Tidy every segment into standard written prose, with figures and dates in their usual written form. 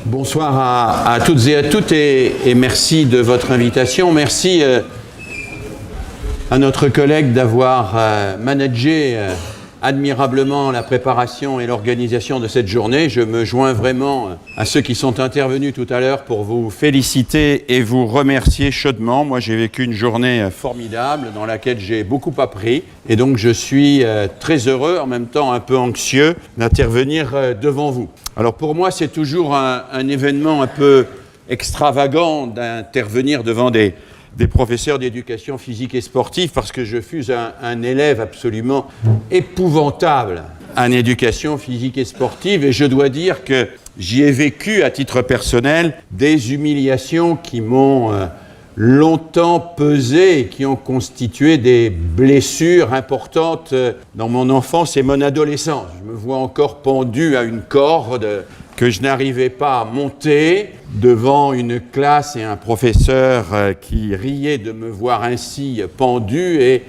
Bonsoir à toutes et à toutes et merci de votre invitation. Merci à notre collègue d'avoir managé admirablement la préparation et l'organisation de cette journée. Je me joins vraiment à ceux qui sont intervenus tout à l'heure pour vous féliciter et vous remercier chaudement. Moi, j'ai vécu une journée formidable dans laquelle j'ai beaucoup appris et donc je suis très heureux, en même temps un peu anxieux, d'intervenir devant vous. Alors pour moi, c'est toujours un événement un peu extravagant d'intervenir devant des professeurs d'éducation physique et sportive parce que je fus un élève absolument épouvantable en éducation physique et sportive et je dois dire que j'y ai vécu à titre personnel des humiliations qui m'ont longtemps pesé et qui ont constitué des blessures importantes dans mon enfance et mon adolescence. Je me vois encore pendu à une corde que je n'arrivais pas à monter devant une classe et un professeur qui riait de me voir ainsi pendu et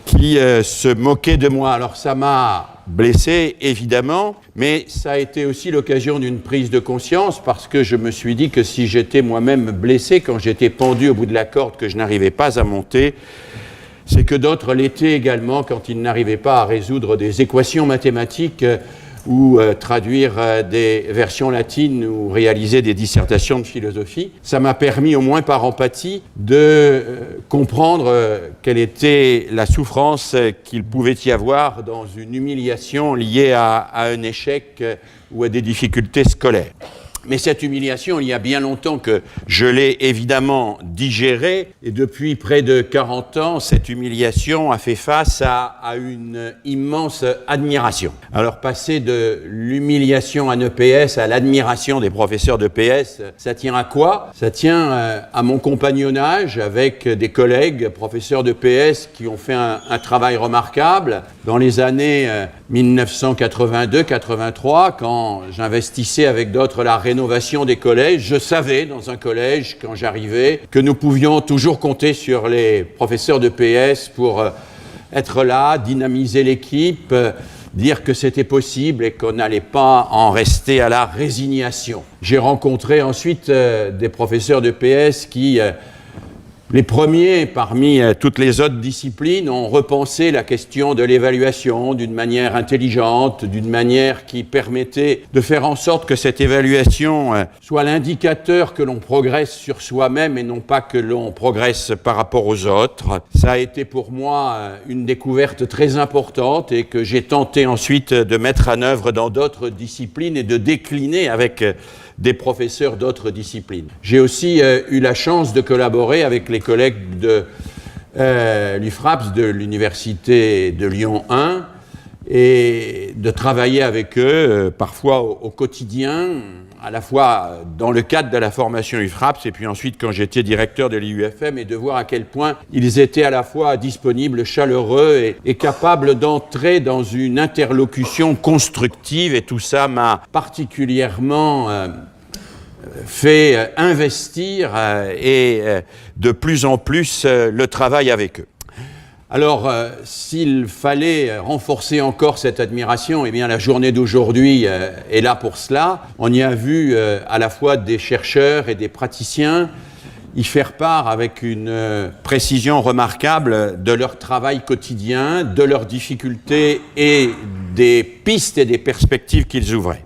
qui se moquait de moi. Alors ça m'a blessé, évidemment, mais ça a été aussi l'occasion d'une prise de conscience parce que je me suis dit que si j'étais moi-même blessé quand j'étais pendu au bout de la corde que je n'arrivais pas à monter, c'est que d'autres l'étaient également quand ils n'arrivaient pas à résoudre des équations mathématiques ou traduire des versions latines ou réaliser des dissertations de philosophie. Ça m'a permis, au moins par empathie, de comprendre quelle était la souffrance qu'il pouvait y avoir dans une humiliation liée à un échec ou à des difficultés scolaires. Mais cette humiliation, il y a bien longtemps que je l'ai évidemment digérée et depuis près de 40 ans, cette humiliation a fait face à une immense admiration. Alors passer de l'humiliation en EPS à l'admiration des professeurs d'EPS, ça tient à quoi? Ça tient à mon compagnonnage avec des collègues professeurs d'EPS qui ont fait un travail remarquable dans les années 1982-83, quand j'investissais avec d'autres la rénovation des collèges, je savais dans un collège, quand j'arrivais, que nous pouvions toujours compter sur les professeurs de PS pour être là, dynamiser l'équipe, dire que c'était possible et qu'on n'allait pas en rester à la résignation. J'ai rencontré ensuite des professeurs de PS qui, les premiers, parmi toutes les autres disciplines, ont repensé la question de l'évaluation d'une manière intelligente, d'une manière qui permettait de faire en sorte que cette évaluation soit l'indicateur que l'on progresse sur soi-même et non pas que l'on progresse par rapport aux autres. Ça a été pour moi une découverte très importante et que j'ai tenté ensuite de mettre en œuvre dans d'autres disciplines et de décliner avec des professeurs d'autres disciplines. J'ai aussi eu la chance de collaborer avec les collègues de l'UFRAPS, de l'Université de Lyon 1, et de travailler avec eux parfois au quotidien, à la fois dans le cadre de la formation UFRAPS et puis ensuite quand j'étais directeur de l'IUFM et de voir à quel point ils étaient à la fois disponibles, chaleureux et capables d'entrer dans une interlocution constructive et tout ça m'a particulièrement fait investir et de plus en plus le travail avec eux. Alors, s'il fallait renforcer encore cette admiration, eh bien la journée d'aujourd'hui est là pour cela. On y a vu à la fois des chercheurs et des praticiens y faire part avec une précision remarquable de leur travail quotidien, de leurs difficultés et des pistes et des perspectives qu'ils ouvraient.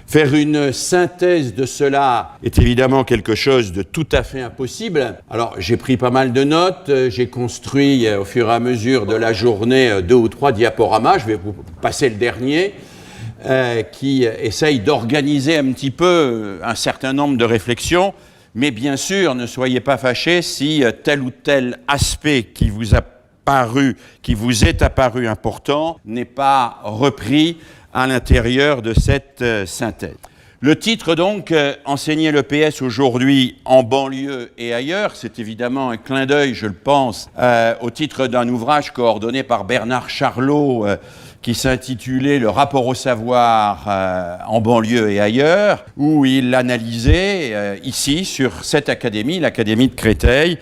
Faire une synthèse de cela est évidemment quelque chose de tout à fait impossible. Alors, j'ai pris pas mal de notes, j'ai construit au fur et à mesure de la journée 2 ou 3 diaporamas, je vais vous passer le dernier, qui essaye d'organiser un petit peu un certain nombre de réflexions, mais bien sûr, ne soyez pas fâchés si tel ou tel aspect qui vous est apparu important n'est pas repris à l'intérieur de cette synthèse. Le titre donc, Enseigner l'EPS aujourd'hui en banlieue et ailleurs, c'est évidemment un clin d'œil, je le pense, au titre d'un ouvrage coordonné par Bernard Charlot qui s'intitulait « Le rapport au savoir en banlieue et ailleurs », où il analysait ici, sur cette académie, l'Académie de Créteil,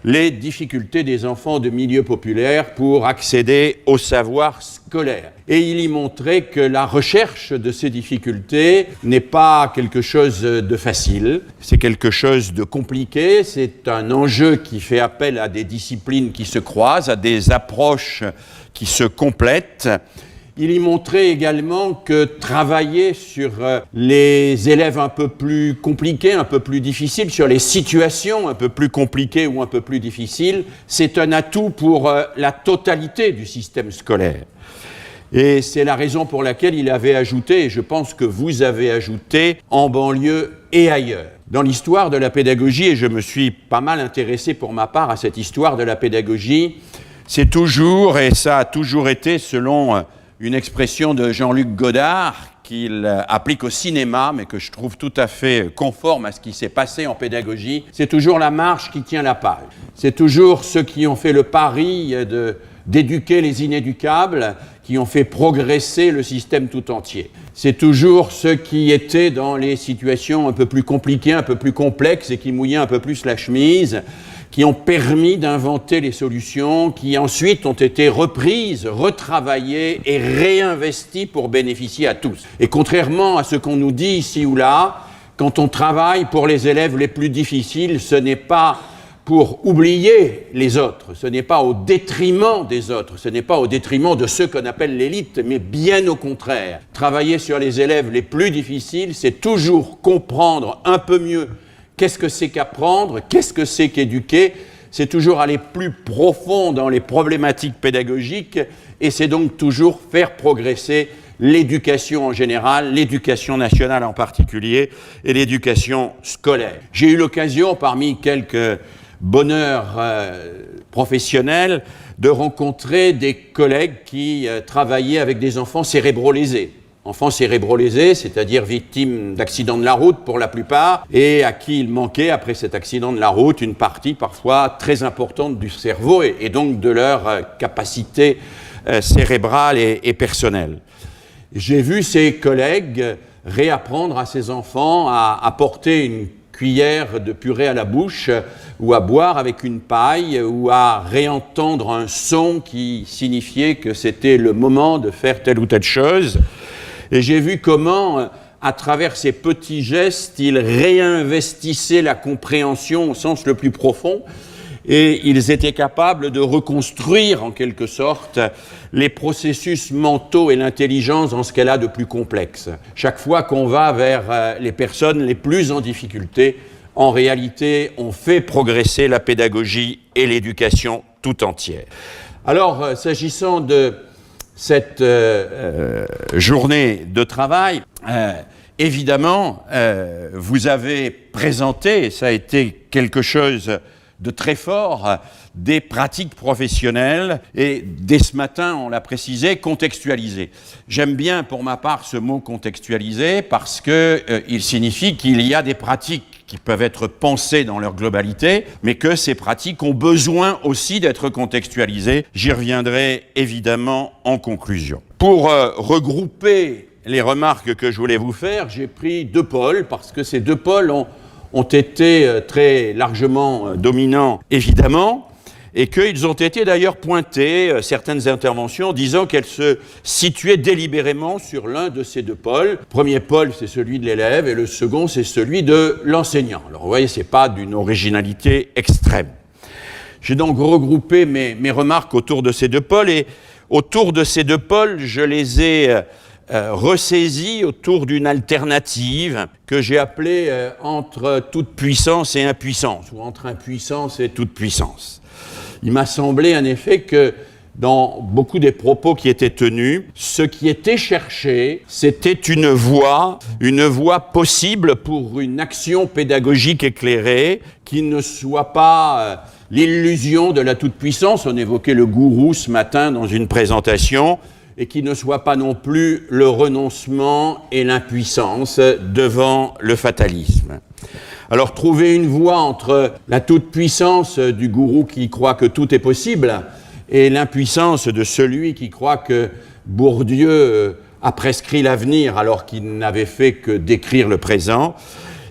les difficultés des enfants de milieux populaires pour accéder au savoir scolaire. Et il y montrait que la recherche de ces difficultés n'est pas quelque chose de facile, c'est quelque chose de compliqué, c'est un enjeu qui fait appel à des disciplines qui se croisent, à des approches qui se complètent. Il y montrait également que travailler sur les élèves un peu plus compliqués, un peu plus difficiles, sur les situations un peu plus compliquées ou un peu plus difficiles, c'est un atout pour la totalité du système scolaire. Et c'est la raison pour laquelle il avait ajouté, et je pense que vous avez ajouté, en banlieue et ailleurs. Dans l'histoire de la pédagogie, et je me suis pas mal intéressé pour ma part à cette histoire de la pédagogie, c'est toujours, et ça a toujours été selon une expression de Jean-Luc Godard qu'il applique au cinéma, mais que je trouve tout à fait conforme à ce qui s'est passé en pédagogie, c'est toujours la marche qui tient la page. C'est toujours ceux qui ont fait le pari d'éduquer les inéducables, qui ont fait progresser le système tout entier. C'est toujours ceux qui étaient dans les situations un peu plus compliquées, un peu plus complexes et qui mouillaient un peu plus la chemise, qui ont permis d'inventer les solutions, qui ensuite ont été reprises, retravaillées et réinvesties pour bénéficier à tous. Et contrairement à ce qu'on nous dit ici ou là, quand on travaille pour les élèves les plus difficiles, ce n'est pas pour oublier les autres, ce n'est pas au détriment des autres, ce n'est pas au détriment de ceux qu'on appelle l'élite, mais bien au contraire. Travailler sur les élèves les plus difficiles, c'est toujours comprendre un peu mieux qu'est-ce que c'est qu'apprendre, qu'est-ce que c'est qu'éduquer, c'est toujours aller plus profond dans les problématiques pédagogiques et c'est donc toujours faire progresser l'éducation en général, l'éducation nationale en particulier et l'éducation scolaire. J'ai eu l'occasion, parmi quelques bonheur professionnel, de rencontrer des collègues qui travaillaient avec des enfants cérébrolésés. Enfants cérébrolésés, c'est-à-dire victimes d'accidents de la route pour la plupart, et à qui il manquait, après cet accident de la route, une partie parfois très importante du cerveau et donc de leur capacité cérébrale et personnelle. J'ai vu ces collègues réapprendre à ces enfants à porter une cuillère de purée à la bouche ou à boire avec une paille ou à réentendre un son qui signifiait que c'était le moment de faire telle ou telle chose. Et j'ai vu comment, à travers ces petits gestes, ils réinvestissaient la compréhension au sens le plus profond et ils étaient capables de reconstruire en quelque sorte les processus mentaux et l'intelligence dans ce qu'elle a de plus complexe. Chaque fois qu'on va vers les personnes les plus en difficulté, en réalité, on fait progresser la pédagogie et l'éducation tout entière. Alors, s'agissant de cette journée de travail, évidemment, vous avez présenté, ça a été quelque chose de très fort, des pratiques professionnelles et dès ce matin, on l'a précisé, contextualisées. J'aime bien pour ma part ce mot contextualisé parce qu'il signifie qu'il y a des pratiques qui peuvent être pensées dans leur globalité, mais que ces pratiques ont besoin aussi d'être contextualisées. J'y reviendrai évidemment en conclusion. Pour regrouper les remarques que je voulais vous faire, j'ai pris deux pôles parce que ces deux pôles ont été très largement dominants, évidemment, et qu'ils ont été d'ailleurs pointés, certaines interventions, disant qu'elles se situaient délibérément sur l'un de ces deux pôles. Le premier pôle, c'est celui de l'élève, et le second, c'est celui de l'enseignant. Alors, vous voyez, ce n'est pas d'une originalité extrême. J'ai donc regroupé mes remarques autour de ces deux pôles, et autour de ces deux pôles, je les ai ressaisi autour d'une alternative que j'ai appelée entre toute puissance et impuissance, ou entre impuissance et toute puissance. Il m'a semblé en effet que dans beaucoup des propos qui étaient tenus, ce qui était cherché, c'était une voie possible pour une action pédagogique éclairée qui ne soit pas l'illusion de la toute-puissance, on évoquait le gourou ce matin dans une présentation, et qui ne soit pas non plus le renoncement et l'impuissance devant le fatalisme. Alors, trouver une voie entre la toute-puissance du gourou qui croit que tout est possible et l'impuissance de celui qui croit que Bourdieu a prescrit l'avenir alors qu'il n'avait fait que décrire le présent,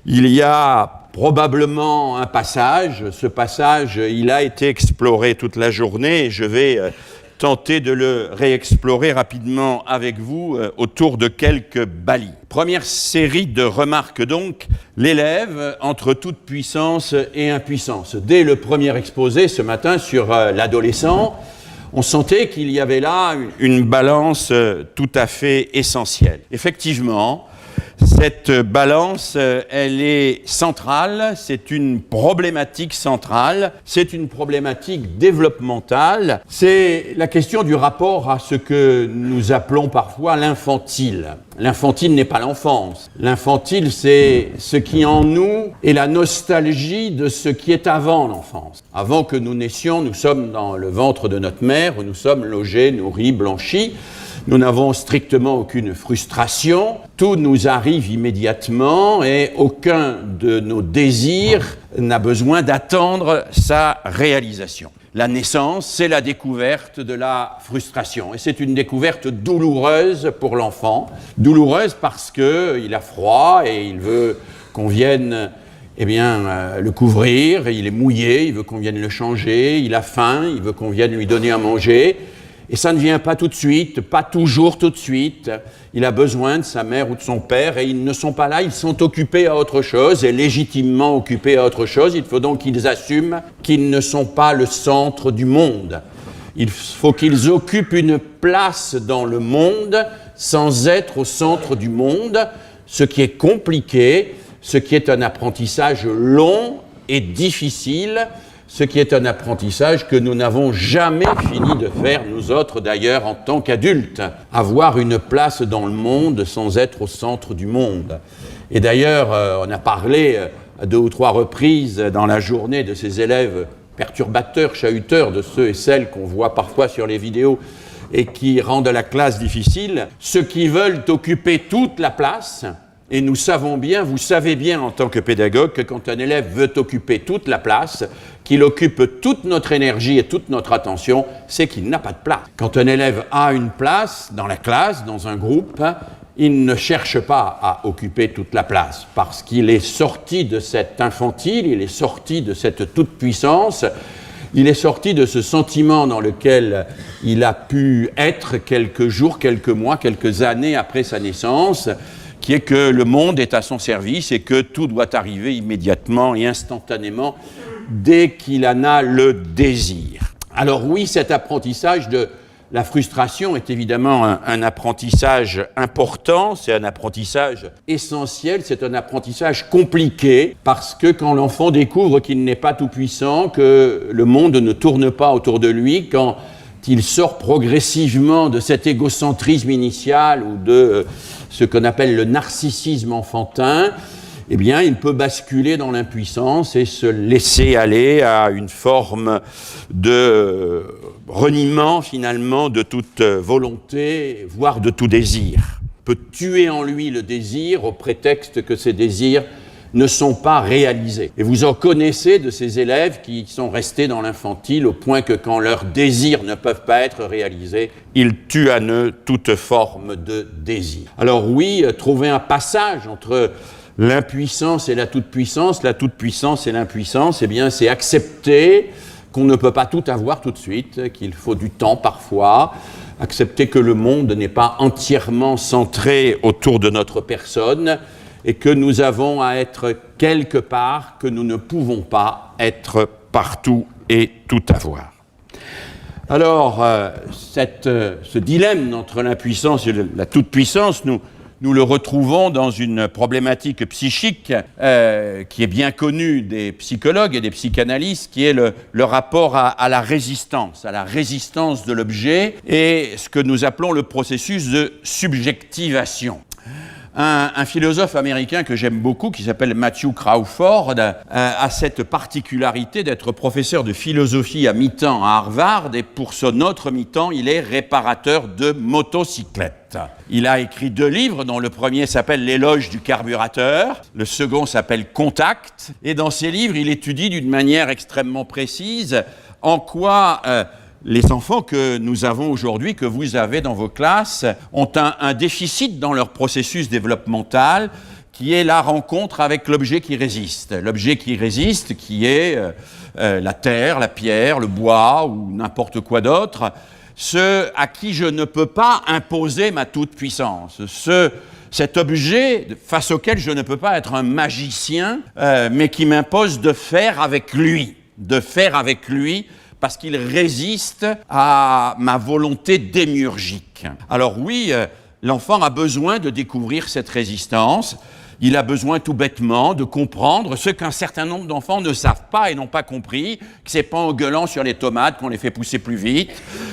il y a probablement un passage. Ce passage, il a été exploré toute la journée et je vais tenter de le réexplorer rapidement avec vous autour de quelques balis. Première série de remarques donc, l'élève entre toute puissance et impuissance. Dès le premier exposé ce matin sur l'adolescent, on sentait qu'il y avait là une balance tout à fait essentielle. Effectivement, cette balance, elle est centrale, c'est une problématique centrale, c'est une problématique développementale, c'est la question du rapport à ce que nous appelons parfois l'infantile. L'infantile n'est pas l'enfance. L'infantile, c'est ce qui en nous est la nostalgie de ce qui est avant l'enfance. Avant que nous naissions, nous sommes dans le ventre de notre mère, où nous sommes logés, nourris, blanchis. Nous n'avons strictement aucune frustration, tout nous arrive immédiatement et aucun de nos désirs n'a besoin d'attendre sa réalisation. La naissance, c'est la découverte de la frustration et c'est une découverte douloureuse pour l'enfant. Douloureuse parce qu'il a froid et il veut qu'on vienne le couvrir, il est mouillé, il veut qu'on vienne le changer, il a faim, il veut qu'on vienne lui donner à manger. Et ça ne vient pas tout de suite, pas toujours tout de suite. Il a besoin de sa mère ou de son père et ils ne sont pas là, ils sont occupés à autre chose et légitimement occupés à autre chose. Il faut donc qu'ils assument qu'ils ne sont pas le centre du monde. Il faut qu'ils occupent une place dans le monde sans être au centre du monde, ce qui est compliqué, ce qui est un apprentissage long et difficile, ce qui est un apprentissage que nous n'avons jamais fini de faire, nous autres d'ailleurs, en tant qu'adultes, avoir une place dans le monde sans être au centre du monde. Et d'ailleurs, on a parlé à 2 ou 3 reprises dans la journée de ces élèves perturbateurs, chahuteurs, de ceux et celles qu'on voit parfois sur les vidéos et qui rendent la classe difficile, ceux qui veulent occuper toute la place. Et nous savons bien, vous savez bien en tant que pédagogue que quand un élève veut occuper toute la place, qu'il occupe toute notre énergie et toute notre attention, c'est qu'il n'a pas de place. Quand un élève a une place dans la classe, dans un groupe, il ne cherche pas à occuper toute la place parce qu'il est sorti de cet infantile, il est sorti de cette toute-puissance, il est sorti de ce sentiment dans lequel il a pu être quelques jours, quelques mois, quelques années après sa naissance, qui est que le monde est à son service et que tout doit arriver immédiatement et instantanément dès qu'il en a le désir. Alors oui, cet apprentissage de la frustration est évidemment un apprentissage important, c'est un apprentissage essentiel, c'est un apprentissage compliqué, parce que quand l'enfant découvre qu'il n'est pas tout puissant, que le monde ne tourne pas autour de lui, quand il sort progressivement de cet égocentrisme initial ou de ce qu'on appelle le narcissisme enfantin, eh bien, il peut basculer dans l'impuissance et se laisser aller à une forme de reniement, finalement, de toute volonté, voire de tout désir. Il peut tuer en lui le désir au prétexte que ces désirs ne sont pas réalisés. Et vous en connaissez de ces élèves qui sont restés dans l'infantile au point que quand leurs désirs ne peuvent pas être réalisés, ils tuent à eux toute forme de désir. Alors oui, trouver un passage entre l'impuissance et la toute-puissance et l'impuissance, eh bien c'est accepter qu'on ne peut pas tout avoir tout de suite, qu'il faut du temps parfois, accepter que le monde n'est pas entièrement centré autour de notre personne, et que nous avons à être quelque part, que nous ne pouvons pas être partout et tout avoir. Alors, ce dilemme entre l'impuissance et la toute-puissance, nous le retrouvons dans une problématique psychique qui est bien connue des psychologues et des psychanalystes, qui est le rapport à la résistance de l'objet, et ce que nous appelons le processus de subjectivation. Un philosophe américain que j'aime beaucoup, qui s'appelle Matthew Crawford, a cette particularité d'être professeur de philosophie à mi-temps à Harvard, et pour son autre mi-temps, il est réparateur de motocyclettes. Il a écrit 2 livres, dont le premier s'appelle « L'éloge du carburateur », le second s'appelle « Contact », et dans ces livres, il étudie d'une manière extrêmement précise en quoi les enfants que nous avons aujourd'hui, que vous avez dans vos classes, ont un déficit dans leur processus développemental qui est la rencontre avec l'objet qui résiste. L'objet qui résiste, qui est la terre, la pierre, le bois ou n'importe quoi d'autre, ce à qui je ne peux pas imposer ma toute-puissance, cet objet face auquel je ne peux pas être un magicien, mais qui m'impose de faire avec lui, parce qu'il résiste à ma volonté démiurgique. Alors oui, l'enfant a besoin de découvrir cette résistance. Il a besoin tout bêtement de comprendre ce qu'un certain nombre d'enfants ne savent pas et n'ont pas compris, que c'est pas en gueulant sur les tomates qu'on les fait pousser plus vite,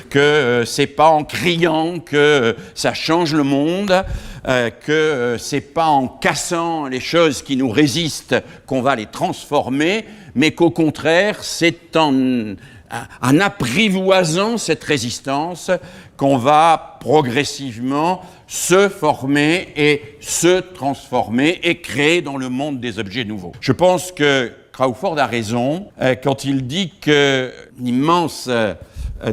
que c'est pas en criant que ça change le monde, que c'est pas en cassant les choses qui nous résistent qu'on va les transformer, mais qu'au contraire, c'est en apprivoisant cette résistance qu'on va progressivement se former et se transformer et créer dans le monde des objets nouveaux. Je pense que Crawford a raison quand il dit que l'immense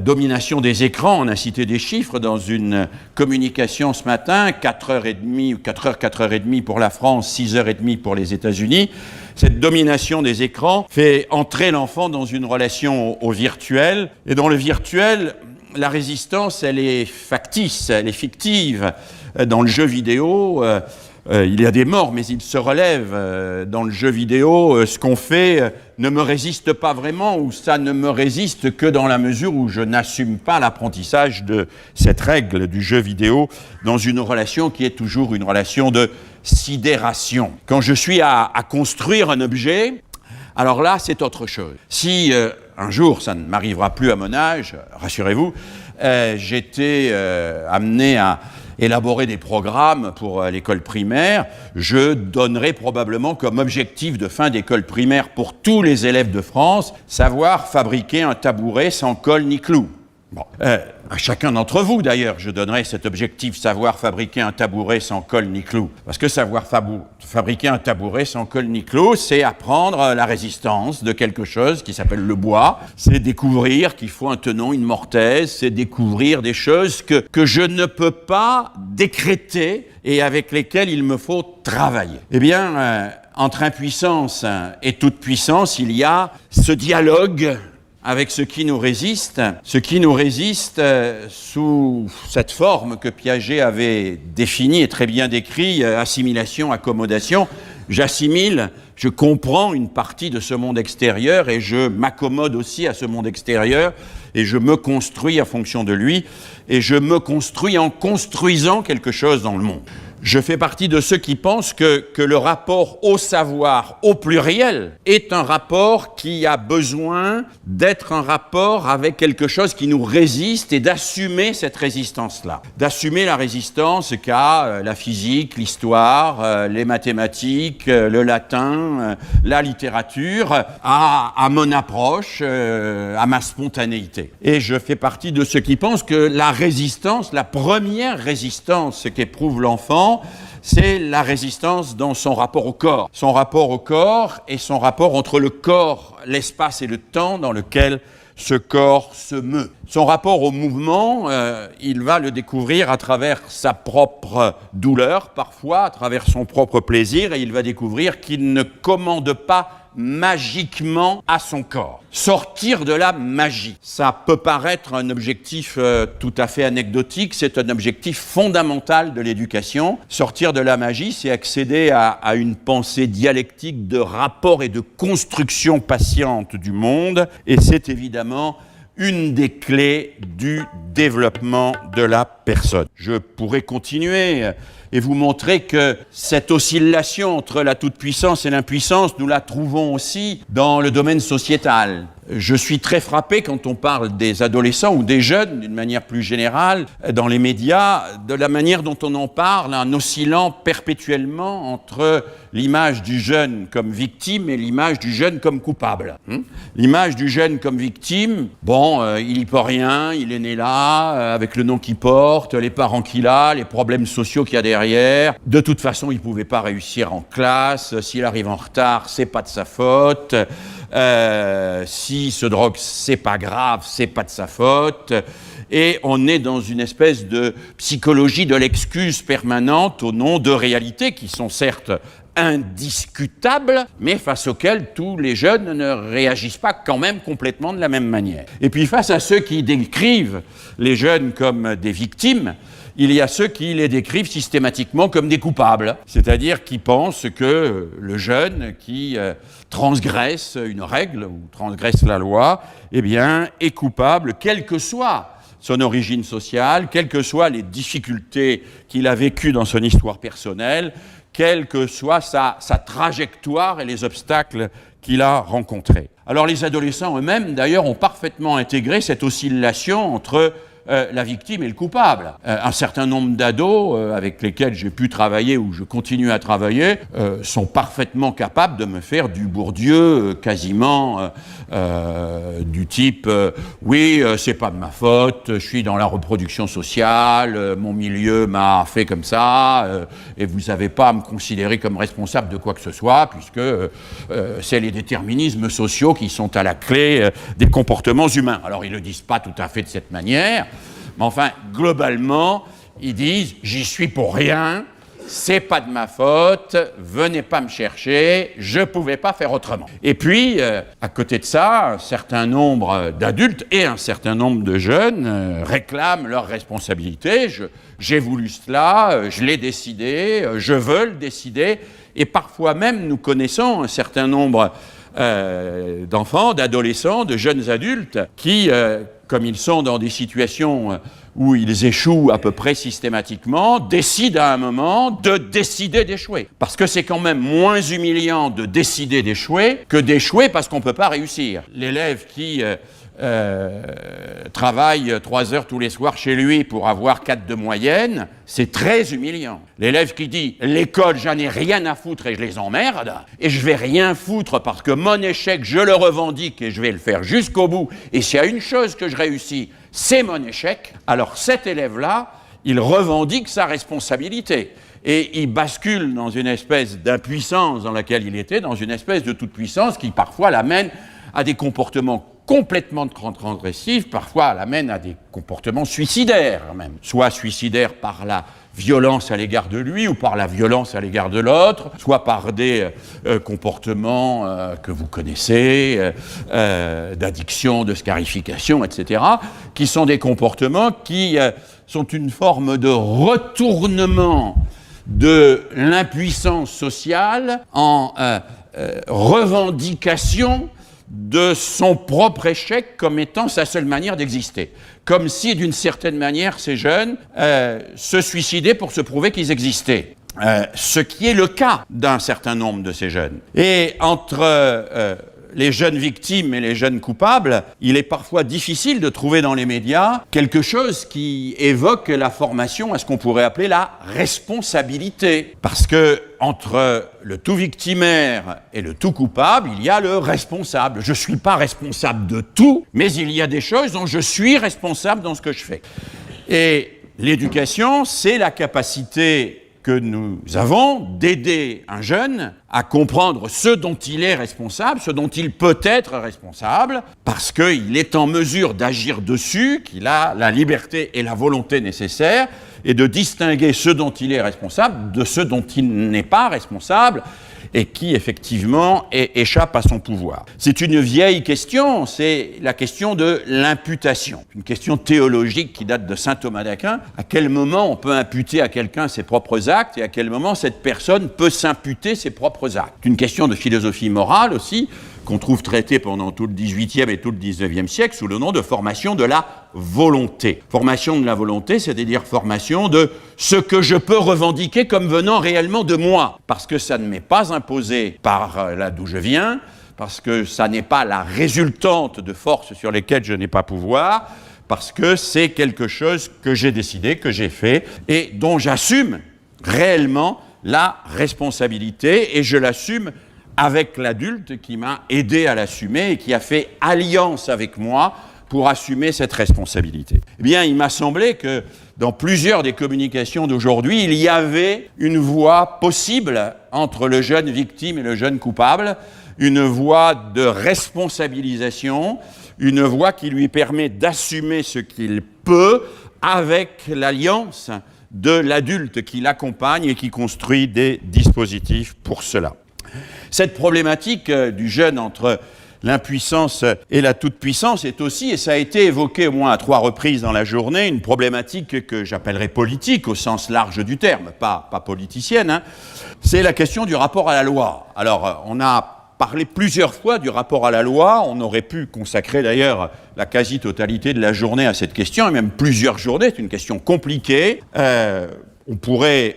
domination des écrans, on a cité des chiffres dans une communication ce matin, 4h30 ou 4h30 pour la France, 6h30 pour les États-Unis. Cette domination des écrans fait entrer l'enfant dans une relation au virtuel. Et dans le virtuel, la résistance, elle est factice, elle est fictive. Dans le jeu vidéo, il y a des morts, mais ils se relèvent. Dans le jeu vidéo, ce qu'on fait ne me résiste pas vraiment, ou ça ne me résiste que dans la mesure où je n'assume pas l'apprentissage de cette règle du jeu vidéo dans une relation qui est toujours une relation de sidération. Quand je suis à construire un objet, alors là, c'est autre chose. Si un jour, ça ne m'arrivera plus à mon âge, rassurez-vous, j'étais amené à élaborer des programmes pour l'école primaire, je donnerai probablement comme objectif de fin d'école primaire pour tous les élèves de France, savoir fabriquer un tabouret sans colle ni clou. Bon, à chacun d'entre vous, d'ailleurs, je donnerai cet objectif, savoir fabriquer un tabouret sans colle ni clou. Parce que savoir fabriquer un tabouret sans colle ni clou, c'est apprendre la résistance de quelque chose qui s'appelle le bois. C'est découvrir qu'il faut un tenon, une mortaise, c'est découvrir des choses que je ne peux pas décréter et avec lesquelles il me faut travailler. Eh bien, entre impuissance et toute puissance, il y a ce dialogue avec ce qui nous résiste sous cette forme que Piaget avait définie et très bien décrit, assimilation, accommodation. J'assimile, je comprends une partie de ce monde extérieur et je m'accommode aussi à ce monde extérieur et je me construis en fonction de lui et je me construis en construisant quelque chose dans le monde. Je fais partie de ceux qui pensent que le rapport au savoir, au pluriel, est un rapport qui a besoin d'être un rapport avec quelque chose qui nous résiste et d'assumer cette résistance-là. D'assumer la résistance qu'a la physique, l'histoire, les mathématiques, le latin, la littérature, à mon approche, à ma spontanéité. Et je fais partie de ceux qui pensent que la résistance, la première résistance qu'éprouve l'enfant, c'est la résistance dans son rapport au corps. Son rapport au corps et son rapport entre le corps, l'espace et le temps dans lequel ce corps se meut. Son rapport au mouvement, il va le découvrir à travers sa propre douleur, parfois, à travers son propre plaisir, et il va découvrir qu'il ne commande pas magiquement à son corps. Sortir de la magie, ça peut paraître un objectif tout à fait anecdotique, c'est un objectif fondamental de l'éducation. Sortir de la magie, c'est accéder à une pensée dialectique de rapport et de construction patiente du monde, et c'est évidemment une des clés du développement de la personne. Je pourrais continuer et vous montrer que cette oscillation entre la toute-puissance et l'impuissance, nous la trouvons aussi dans le domaine sociétal. Je suis très frappé quand on parle des adolescents ou des jeunes, d'une manière plus générale, dans les médias, de la manière dont on en parle, en oscillant perpétuellement entre l'image du jeune comme victime et l'image du jeune comme coupable. L'image du jeune comme victime, il y peut rien, il est né là, avec le nom qu'il porte, les parents qu'il a, les problèmes sociaux qu'il y a derrière. De toute façon, il ne pouvait pas réussir en classe, s'il arrive en retard, c'est pas de sa faute. S'il se drogue, c'est pas grave, c'est pas de sa faute. Et on est dans une espèce de psychologie de l'excuse permanente au nom de réalités qui sont certes indiscutables, mais face auxquels tous les jeunes ne réagissent pas quand même complètement de la même manière. Et puis face à ceux qui décrivent les jeunes comme des victimes, il y a ceux qui les décrivent systématiquement comme des coupables, c'est-à-dire qui pensent que le jeune qui transgresse une règle ou transgresse la loi, eh bien, est coupable, quelle que soit son origine sociale, quelles que soient les difficultés qu'il a vécues dans son histoire personnelle, quelle que soit sa trajectoire et les obstacles qu'il a rencontrés. Alors les adolescents eux-mêmes, d'ailleurs, ont parfaitement intégré cette oscillation entre la victime et le coupable. Un certain nombre d'ados avec lesquels j'ai pu travailler ou je continue à travailler sont parfaitement capables de me faire du Bourdieu quasiment du type oui, c'est pas de ma faute, je suis dans la reproduction sociale, mon milieu m'a fait comme ça et vous n'avez pas à me considérer comme responsable de quoi que ce soit puisque c'est les déterminismes sociaux qui sont à la clé des comportements humains. Alors ils ne le disent pas tout à fait de cette manière, mais enfin, globalement, ils disent « j'y suis pour rien, c'est pas de ma faute, venez pas me chercher, je pouvais pas faire autrement ». Et puis, à côté de ça, un certain nombre d'adultes et un certain nombre de jeunes réclament leur responsabilité. J'ai voulu cela, je l'ai décidé, je veux le décider. Et parfois même, nous connaissons un certain nombre d'enfants, d'adolescents, de jeunes adultes qui, comme ils sont dans des situations où ils échouent à peu près systématiquement, décident à un moment de décider d'échouer. Parce que c'est quand même moins humiliant de décider d'échouer que d'échouer parce qu'on ne peut pas réussir. L'élève qui travaille 3 heures tous les soirs chez lui pour avoir 4 de moyenne, c'est très humiliant. L'élève qui dit « l'école, j'en ai rien à foutre et je les emmerde, et je vais rien foutre parce que mon échec, je le revendique et je vais le faire jusqu'au bout, et s'il y a une chose que je réussis, c'est mon échec », alors cet élève-là, il revendique sa responsabilité. Et il bascule dans une espèce d'impuissance dans laquelle il était, dans une espèce de toute-puissance qui parfois l'amène à des comportements complètement transgressifs, parfois l'amène à des comportements suicidaires même. Soit suicidaires par la violence à l'égard de lui ou par la violence à l'égard de l'autre, soit par des comportements que vous connaissez, d'addiction, de scarification, etc., qui sont des comportements qui sont une forme de retournement de l'impuissance sociale en revendication de son propre échec comme étant sa seule manière d'exister. Comme si, d'une certaine manière, ces jeunes se suicidaient pour se prouver qu'ils existaient. Ce qui est le cas d'un certain nombre de ces jeunes. Et entre les jeunes victimes et les jeunes coupables, il est parfois difficile de trouver dans les médias quelque chose qui évoque la formation à ce qu'on pourrait appeler la responsabilité. Parce que entre le tout victimaire et le tout coupable, il y a le responsable. Je ne suis pas responsable de tout, mais il y a des choses dont je suis responsable dans ce que je fais. Et l'éducation, c'est la capacité que nous avons d'aider un jeune à comprendre ce dont il est responsable, ce dont il peut être responsable, parce qu'il est en mesure d'agir dessus, qu'il a la liberté et la volonté nécessaires, et de distinguer ce dont il est responsable de ce dont il n'est pas responsable, et qui, effectivement, échappe à son pouvoir. C'est une vieille question, c'est la question de l'imputation. Une question théologique qui date de saint Thomas d'Aquin. À quel moment on peut imputer à quelqu'un ses propres actes et à quel moment cette personne peut s'imputer ses propres actes? Une question de philosophie morale aussi, qu'on trouve traitée pendant tout le XVIIIe et tout le XIXe siècle sous le nom de formation de la volonté. Formation de la volonté, c'est-à-dire formation de ce que je peux revendiquer comme venant réellement de moi, parce que ça ne m'est pas imposé par là d'où je viens, parce que ça n'est pas la résultante de forces sur lesquelles je n'ai pas pouvoir, parce que c'est quelque chose que j'ai décidé, que j'ai fait, et dont j'assume réellement la responsabilité, et je l'assume avec l'adulte qui m'a aidé à l'assumer et qui a fait alliance avec moi pour assumer cette responsabilité. Eh bien, il m'a semblé que dans plusieurs des communications d'aujourd'hui, il y avait une voie possible entre le jeune victime et le jeune coupable, une voie de responsabilisation, une voie qui lui permet d'assumer ce qu'il peut avec l'alliance de l'adulte qui l'accompagne et qui construit des dispositifs pour cela. Cette problématique du jeune entre l'impuissance et la toute-puissance est aussi, et ça a été évoqué au moins à 3 reprises dans la journée, une problématique que j'appellerais politique au sens large du terme, pas politicienne, hein. C'est la question du rapport à la loi. Alors, on a parlé plusieurs fois du rapport à la loi, on aurait pu consacrer d'ailleurs la quasi-totalité de la journée à cette question, et même plusieurs journées, c'est une question compliquée. On pourrait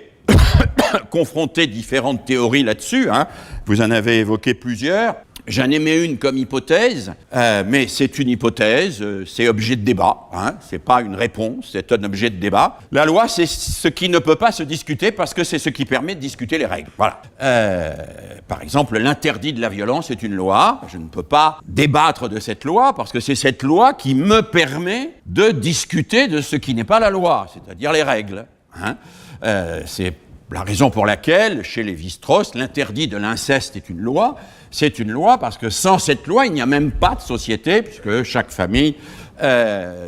confronter différentes théories là-dessus, hein. Vous en avez évoqué plusieurs. J'en ai mis une comme hypothèse, mais c'est une hypothèse, c'est objet de débat, hein, c'est pas une réponse, c'est un objet de débat. La loi, c'est ce qui ne peut pas se discuter parce que c'est ce qui permet de discuter les règles. Voilà. Par exemple, l'interdit de la violence est une loi. Je ne peux pas débattre de cette loi parce que c'est cette loi qui me permet de discuter de ce qui n'est pas la loi, c'est-à-dire les règles, hein. C'est la raison pour laquelle, chez Lévi-Strauss, l'interdit de l'inceste est une loi. C'est une loi parce que sans cette loi, il n'y a même pas de société, puisque chaque famille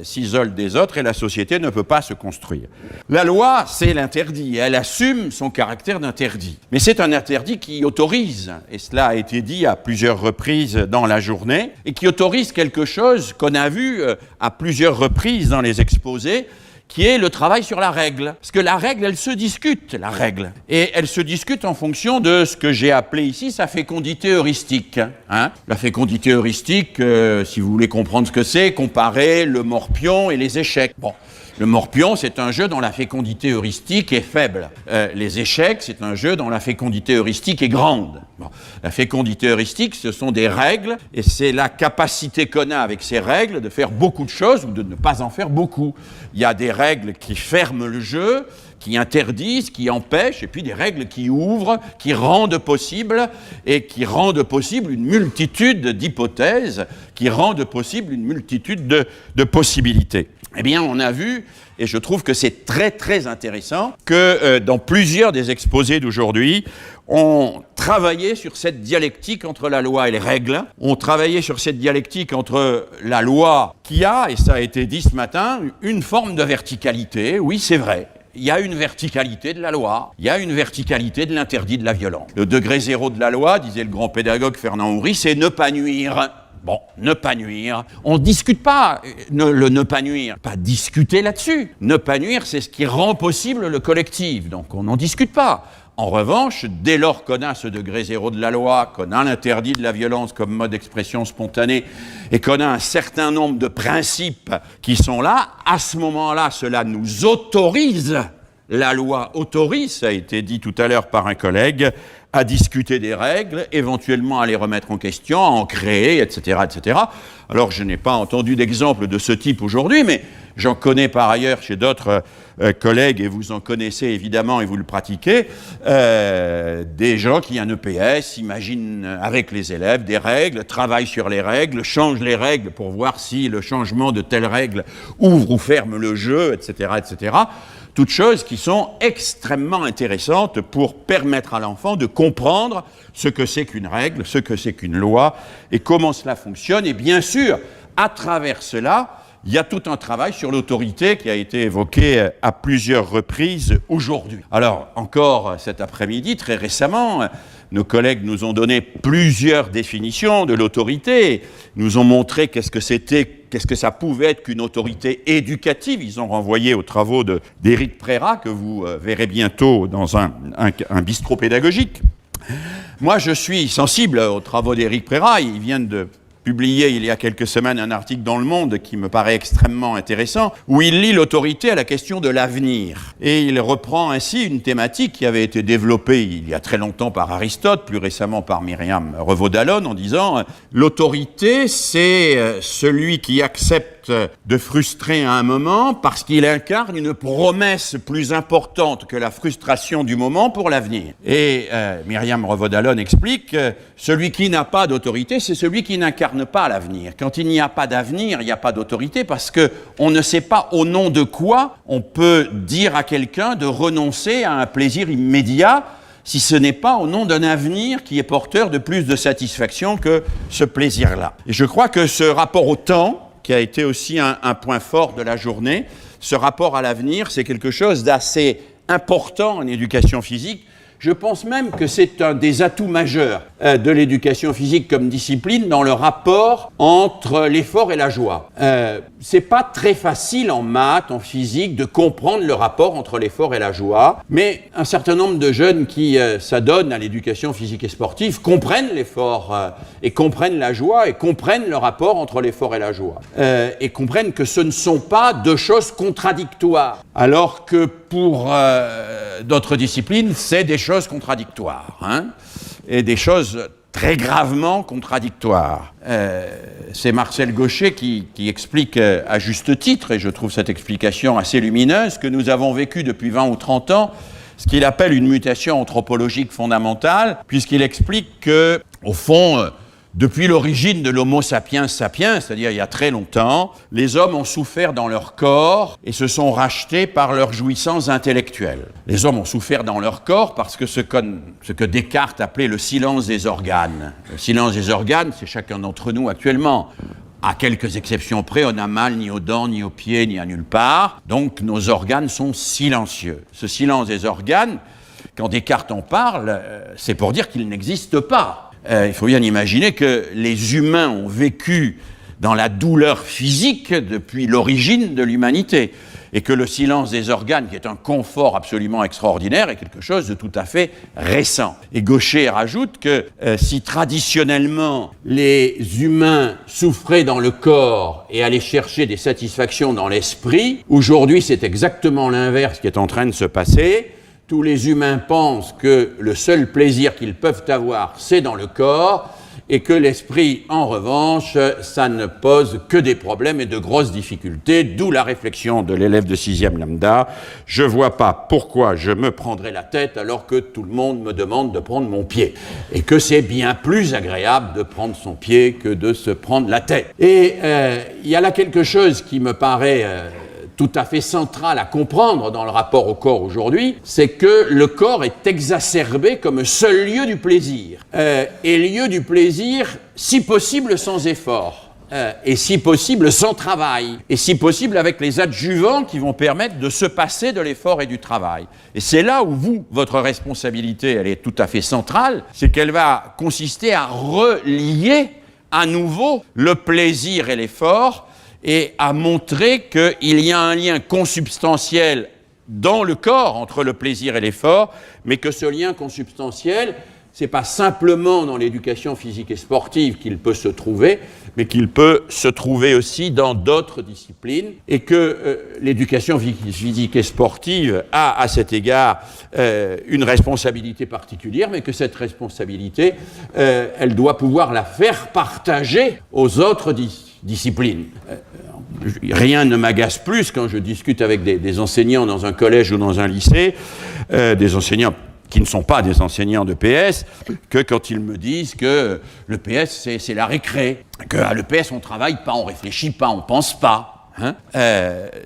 s'isole des autres et la société ne peut pas se construire. La loi, c'est l'interdit, et elle assume son caractère d'interdit. Mais c'est un interdit qui autorise, et cela a été dit à plusieurs reprises dans la journée, et qui autorise quelque chose qu'on a vu à plusieurs reprises dans les exposés, qui est le travail sur la règle. Parce que la règle, elle se discute, la règle. Et elle se discute en fonction de ce que j'ai appelé ici sa fécondité heuristique. Hein, la fécondité heuristique, si vous voulez comprendre ce que c'est, comparer le morpion et les échecs. Bon, le morpion, c'est un jeu dont la fécondité heuristique est faible. Les échecs, c'est un jeu dont la fécondité heuristique est grande. Bon, la fécondité heuristique, ce sont des règles, et c'est la capacité qu'on a avec ces règles de faire beaucoup de choses ou de ne pas en faire beaucoup. Il y a des règles qui ferment le jeu, qui interdisent, qui empêchent, et puis des règles qui ouvrent, qui rendent possible, et qui rendent possible une multitude d'hypothèses, qui rendent possible une multitude de possibilités. Eh bien, on a vu, et je trouve que c'est très très intéressant, que dans plusieurs des exposés d'aujourd'hui, on travaillait sur cette dialectique entre la loi et les règles. On travaillait sur cette dialectique entre la loi qui a, et ça a été dit ce matin, une forme de verticalité. Oui, c'est vrai. Il y a une verticalité de la loi, il y a une verticalité de l'interdit de la violence. Le degré zéro de la loi, disait le grand pédagogue Fernand Houry, c'est ne pas nuire. Bon, ne pas nuire. On ne discute pas le ne pas nuire, pas discuter là-dessus. Ne pas nuire, c'est ce qui rend possible le collectif, donc on n'en discute pas. En revanche, dès lors qu'on a ce degré zéro de la loi, qu'on a l'interdit de la violence comme mode d'expression spontanée, et qu'on a un certain nombre de principes qui sont là, à ce moment-là, cela nous autorise, la loi autorise, ça a été dit tout à l'heure par un collègue, à discuter des règles, éventuellement à les remettre en question, à en créer, etc., etc. Alors, je n'ai pas entendu d'exemple de ce type aujourd'hui, mais j'en connais par ailleurs chez d'autres collègues, et vous en connaissez évidemment et vous le pratiquez, des gens qui, un EPS, imaginent avec les élèves des règles, travaillent sur les règles, changent les règles pour voir si le changement de telle règle ouvre ou ferme le jeu, etc., etc. Toutes choses qui sont extrêmement intéressantes pour permettre à l'enfant de comprendre ce que c'est qu'une règle, ce que c'est qu'une loi, et comment cela fonctionne. Et bien sûr, à travers cela, il y a tout un travail sur l'autorité qui a été évoqué à plusieurs reprises aujourd'hui. Alors, encore cet après-midi, très récemment, nos collègues nous ont donné plusieurs définitions de l'autorité, nous ont montré qu'est-ce que ça pouvait être qu'une autorité éducative. Ils ont renvoyé aux travaux d'Éric Prérat, que vous verrez bientôt dans un bistrot pédagogique. Moi, je suis sensible aux travaux d'Éric Prérat. Il vient de publié il y a quelques semaines un article dans Le Monde qui me paraît extrêmement intéressant, où il lie l'autorité à la question de l'avenir. Et il reprend ainsi une thématique qui avait été développée il y a très longtemps par Aristote, plus récemment par Myriam Revaud-Dallon, en disant « L'autorité, c'est celui qui accepte de frustrer à un moment parce qu'il incarne une promesse plus importante que la frustration du moment pour l'avenir. » Et Myriam Revaud-Dallon explique « Celui qui n'a pas d'autorité, c'est celui qui n'incarne pas l'avenir. Quand il n'y a pas d'avenir, il n'y a pas d'autorité parce qu'on ne sait pas au nom de quoi on peut dire à quelqu'un de renoncer à un plaisir immédiat si ce n'est pas au nom d'un avenir qui est porteur de plus de satisfaction que ce plaisir-là. Et je crois que ce rapport au temps, qui a été aussi un point fort de la journée, ce rapport à l'avenir, c'est quelque chose d'assez important en éducation physique. Je pense même que c'est un des atouts majeurs de l'éducation physique comme discipline dans le rapport entre l'effort et la joie. C'est pas très facile en maths, en physique, de comprendre le rapport entre l'effort et la joie, mais un certain nombre de jeunes qui s'adonnent à l'éducation physique et sportive comprennent l'effort et comprennent la joie et comprennent le rapport entre l'effort et la joie et comprennent que ce ne sont pas deux choses contradictoires, alors que pour d'autres disciplines, c'est des choses contradictoires, hein, et des choses très gravement contradictoires. C'est Marcel Gauchet qui explique à juste titre, et je trouve cette explication assez lumineuse, que nous avons vécu depuis 20 ou 30 ans ce qu'il appelle une mutation anthropologique fondamentale, puisqu'il explique que, au fond, depuis l'origine de l'Homo sapiens sapiens, c'est-à-dire il y a très longtemps, les hommes ont souffert dans leur corps et se sont rachetés par leur jouissance intellectuelle. Les hommes ont souffert dans leur corps parce que ce que Descartes appelait le silence des organes. Le silence des organes, c'est chacun d'entre nous actuellement. À quelques exceptions près, on n'a mal ni aux dents, ni aux pieds, ni à nulle part. Donc nos organes sont silencieux. Ce silence des organes, quand Descartes en parle, c'est pour dire qu'il n'existe pas. Il faut bien imaginer que les humains ont vécu dans la douleur physique depuis l'origine de l'humanité et que le silence des organes, qui est un confort absolument extraordinaire, est quelque chose de tout à fait récent. Et Gauchet rajoute que si traditionnellement les humains souffraient dans le corps et allaient chercher des satisfactions dans l'esprit, aujourd'hui c'est exactement l'inverse qui est en train de se passer. Tous les humains pensent que le seul plaisir qu'ils peuvent avoir, c'est dans le corps, et que l'esprit, en revanche, ça ne pose que des problèmes et de grosses difficultés, d'où la réflexion de l'élève de 6e lambda. Je vois pas pourquoi je me prendrais la tête alors que tout le monde me demande de prendre mon pied, et que c'est bien plus agréable de prendre son pied que de se prendre la tête. Et il y a là quelque chose qui me paraît tout à fait central à comprendre dans le rapport au corps aujourd'hui, c'est que le corps est exacerbé comme seul lieu du plaisir. Et lieu du plaisir, si possible sans effort, et si possible sans travail, et si possible avec les adjuvants qui vont permettre de se passer de l'effort et du travail. Et c'est là où votre responsabilité, elle est tout à fait centrale, c'est qu'elle va consister à relier à nouveau le plaisir et l'effort, et à montrer qu'il y a un lien consubstantiel dans le corps entre le plaisir et l'effort, mais que ce lien consubstantiel, ce n'est pas simplement dans l'éducation physique et sportive qu'il peut se trouver, mais qu'il peut se trouver aussi dans d'autres disciplines, et que l'éducation physique et sportive a à cet égard une responsabilité particulière, mais que cette responsabilité, elle doit pouvoir la faire partager aux autres disciplines. Rien ne m'agace plus quand je discute avec des enseignants dans un collège ou dans un lycée, des enseignants qui ne sont pas des enseignants de PS, que quand ils me disent que le PS, c'est la récré, qu'à l'EPS, on ne travaille pas, on ne réfléchit pas, on ne pense pas. Hein,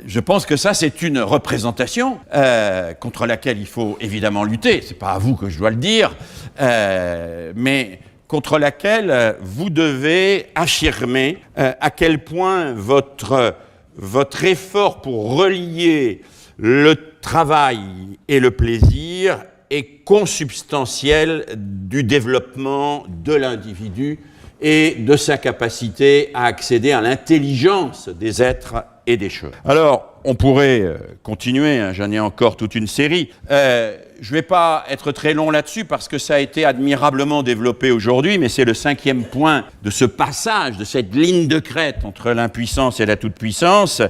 je pense que ça, c'est une représentation contre laquelle il faut évidemment lutter. Ce n'est pas à vous que je dois le dire, mais contre laquelle vous devez affirmer à quel point votre effort pour relier le travail et le plaisir est consubstantiel du développement de l'individu et de sa capacité à accéder à l'intelligence des êtres et des choses. Alors, on pourrait continuer, hein, j'en ai encore toute une série. Je ne vais pas être très long là-dessus parce que ça a été admirablement développé aujourd'hui, mais c'est le 5e point de ce passage, de cette ligne de crête entre l'impuissance et la toute-puissance.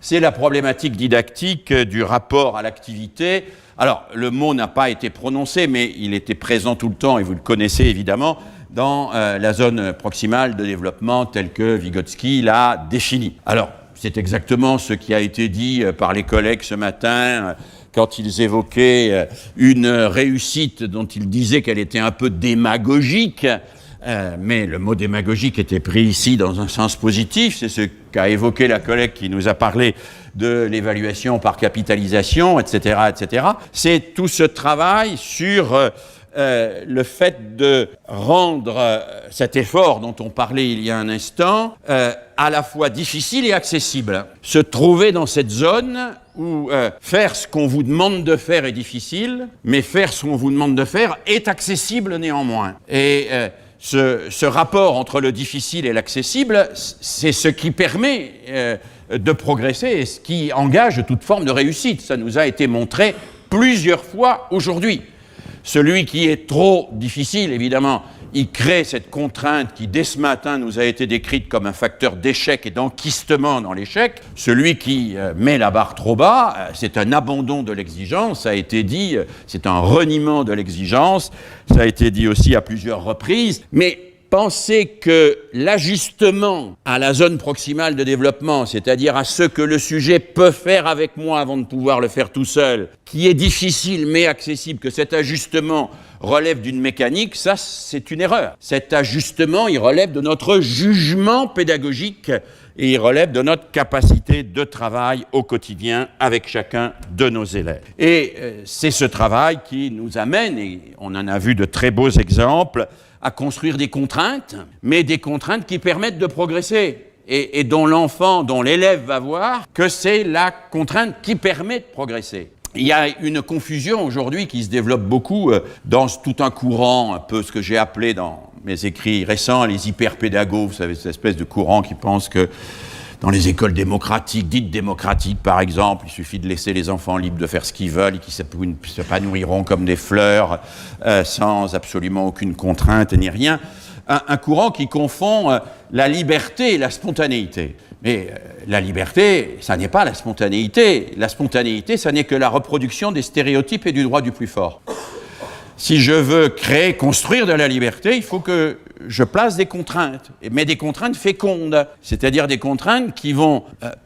C'est la problématique didactique du rapport à l'activité. Alors, le mot n'a pas été prononcé, mais il était présent tout le temps, et vous le connaissez évidemment, dans la zone proximale de développement telle que Vygotsky l'a définie. Alors, c'est exactement ce qui a été dit par les collègues ce matin quand ils évoquaient une réussite dont ils disaient qu'elle était un peu démagogique, mais le mot démagogique était pris ici dans un sens positif, c'est ce qu'a évoqué la collègue qui nous a parlé de l'évaluation par capitalisation, etc., etc. C'est tout ce travail sur le fait de rendre cet effort dont on parlait il y a un instant à la fois difficile et accessible. Se trouver dans cette zone où faire ce qu'on vous demande de faire est difficile, mais faire ce qu'on vous demande de faire est accessible néanmoins. Et ce rapport entre le difficile et l'accessible, c'est ce qui permet de progresser et ce qui engage toute forme de réussite. Ça nous a été montré plusieurs fois aujourd'hui. Celui qui est trop difficile, évidemment, il crée cette contrainte qui, dès ce matin, nous a été décrite comme un facteur d'échec et d'enquistement dans l'échec. Celui qui met la barre trop bas, c'est un abandon de l'exigence, ça a été dit, c'est un reniement de l'exigence, ça a été dit aussi à plusieurs reprises, mais penser que l'ajustement à la zone proximale de développement, c'est-à-dire à ce que le sujet peut faire avec moi avant de pouvoir le faire tout seul, qui est difficile mais accessible, que cet ajustement relève d'une mécanique, ça c'est une erreur. Cet ajustement, il relève de notre jugement pédagogique et il relève de notre capacité de travail au quotidien avec chacun de nos élèves. Et c'est ce travail qui nous amène, et on en a vu de très beaux exemples, à construire des contraintes, mais des contraintes qui permettent de progresser et dont l'enfant, dont l'élève va voir que c'est la contrainte qui permet de progresser. Il y a une confusion aujourd'hui qui se développe beaucoup dans tout un courant, un peu ce que j'ai appelé dans mes écrits récents les hyperpédagogues, vous savez, cette espèce de courant qui pense que dans les écoles démocratiques, dites démocratiques par exemple, il suffit de laisser les enfants libres de faire ce qu'ils veulent et qu'ils s'épanouiront comme des fleurs sans absolument aucune contrainte ni rien. Un courant qui confond la liberté et la spontanéité. Mais la liberté, ça n'est pas la spontanéité. La spontanéité, ça n'est que la reproduction des stéréotypes et du droit du plus fort. Si je veux créer, construire de la liberté, il faut que je place des contraintes, mais des contraintes fécondes, c'est-à-dire des contraintes qui vont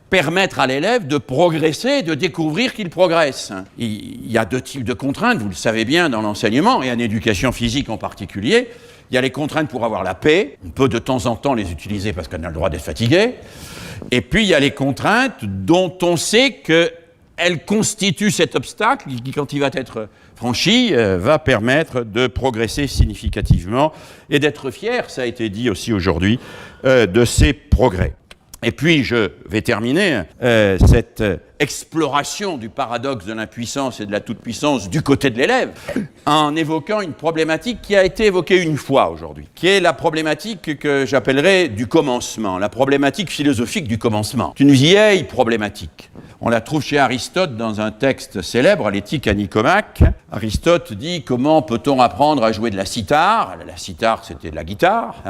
permettre à l'élève de progresser, de découvrir qu'il progresse. Il y a deux types de contraintes, vous le savez bien dans l'enseignement, et en éducation physique en particulier. Il y a les contraintes pour avoir la paix, on peut de temps en temps les utiliser parce qu'on a le droit d'être fatigué, et puis il y a les contraintes dont on sait qu'elles constituent cet obstacle qui, quand il va être franchi, va permettre de progresser significativement et d'être fier, ça a été dit aussi aujourd'hui, de ces progrès. Et puis, je vais terminer cette exploration du paradoxe de l'impuissance et de la toute-puissance du côté de l'élève en évoquant une problématique qui a été évoquée une fois aujourd'hui, qui est la problématique que j'appellerais du commencement, la problématique philosophique du commencement. C'est une vieille problématique. On la trouve chez Aristote dans un texte célèbre, l'Éthique à Nicomaque. Aristote dit « Comment peut-on apprendre à jouer de la cithare ?» La cithare, c'était de la guitare,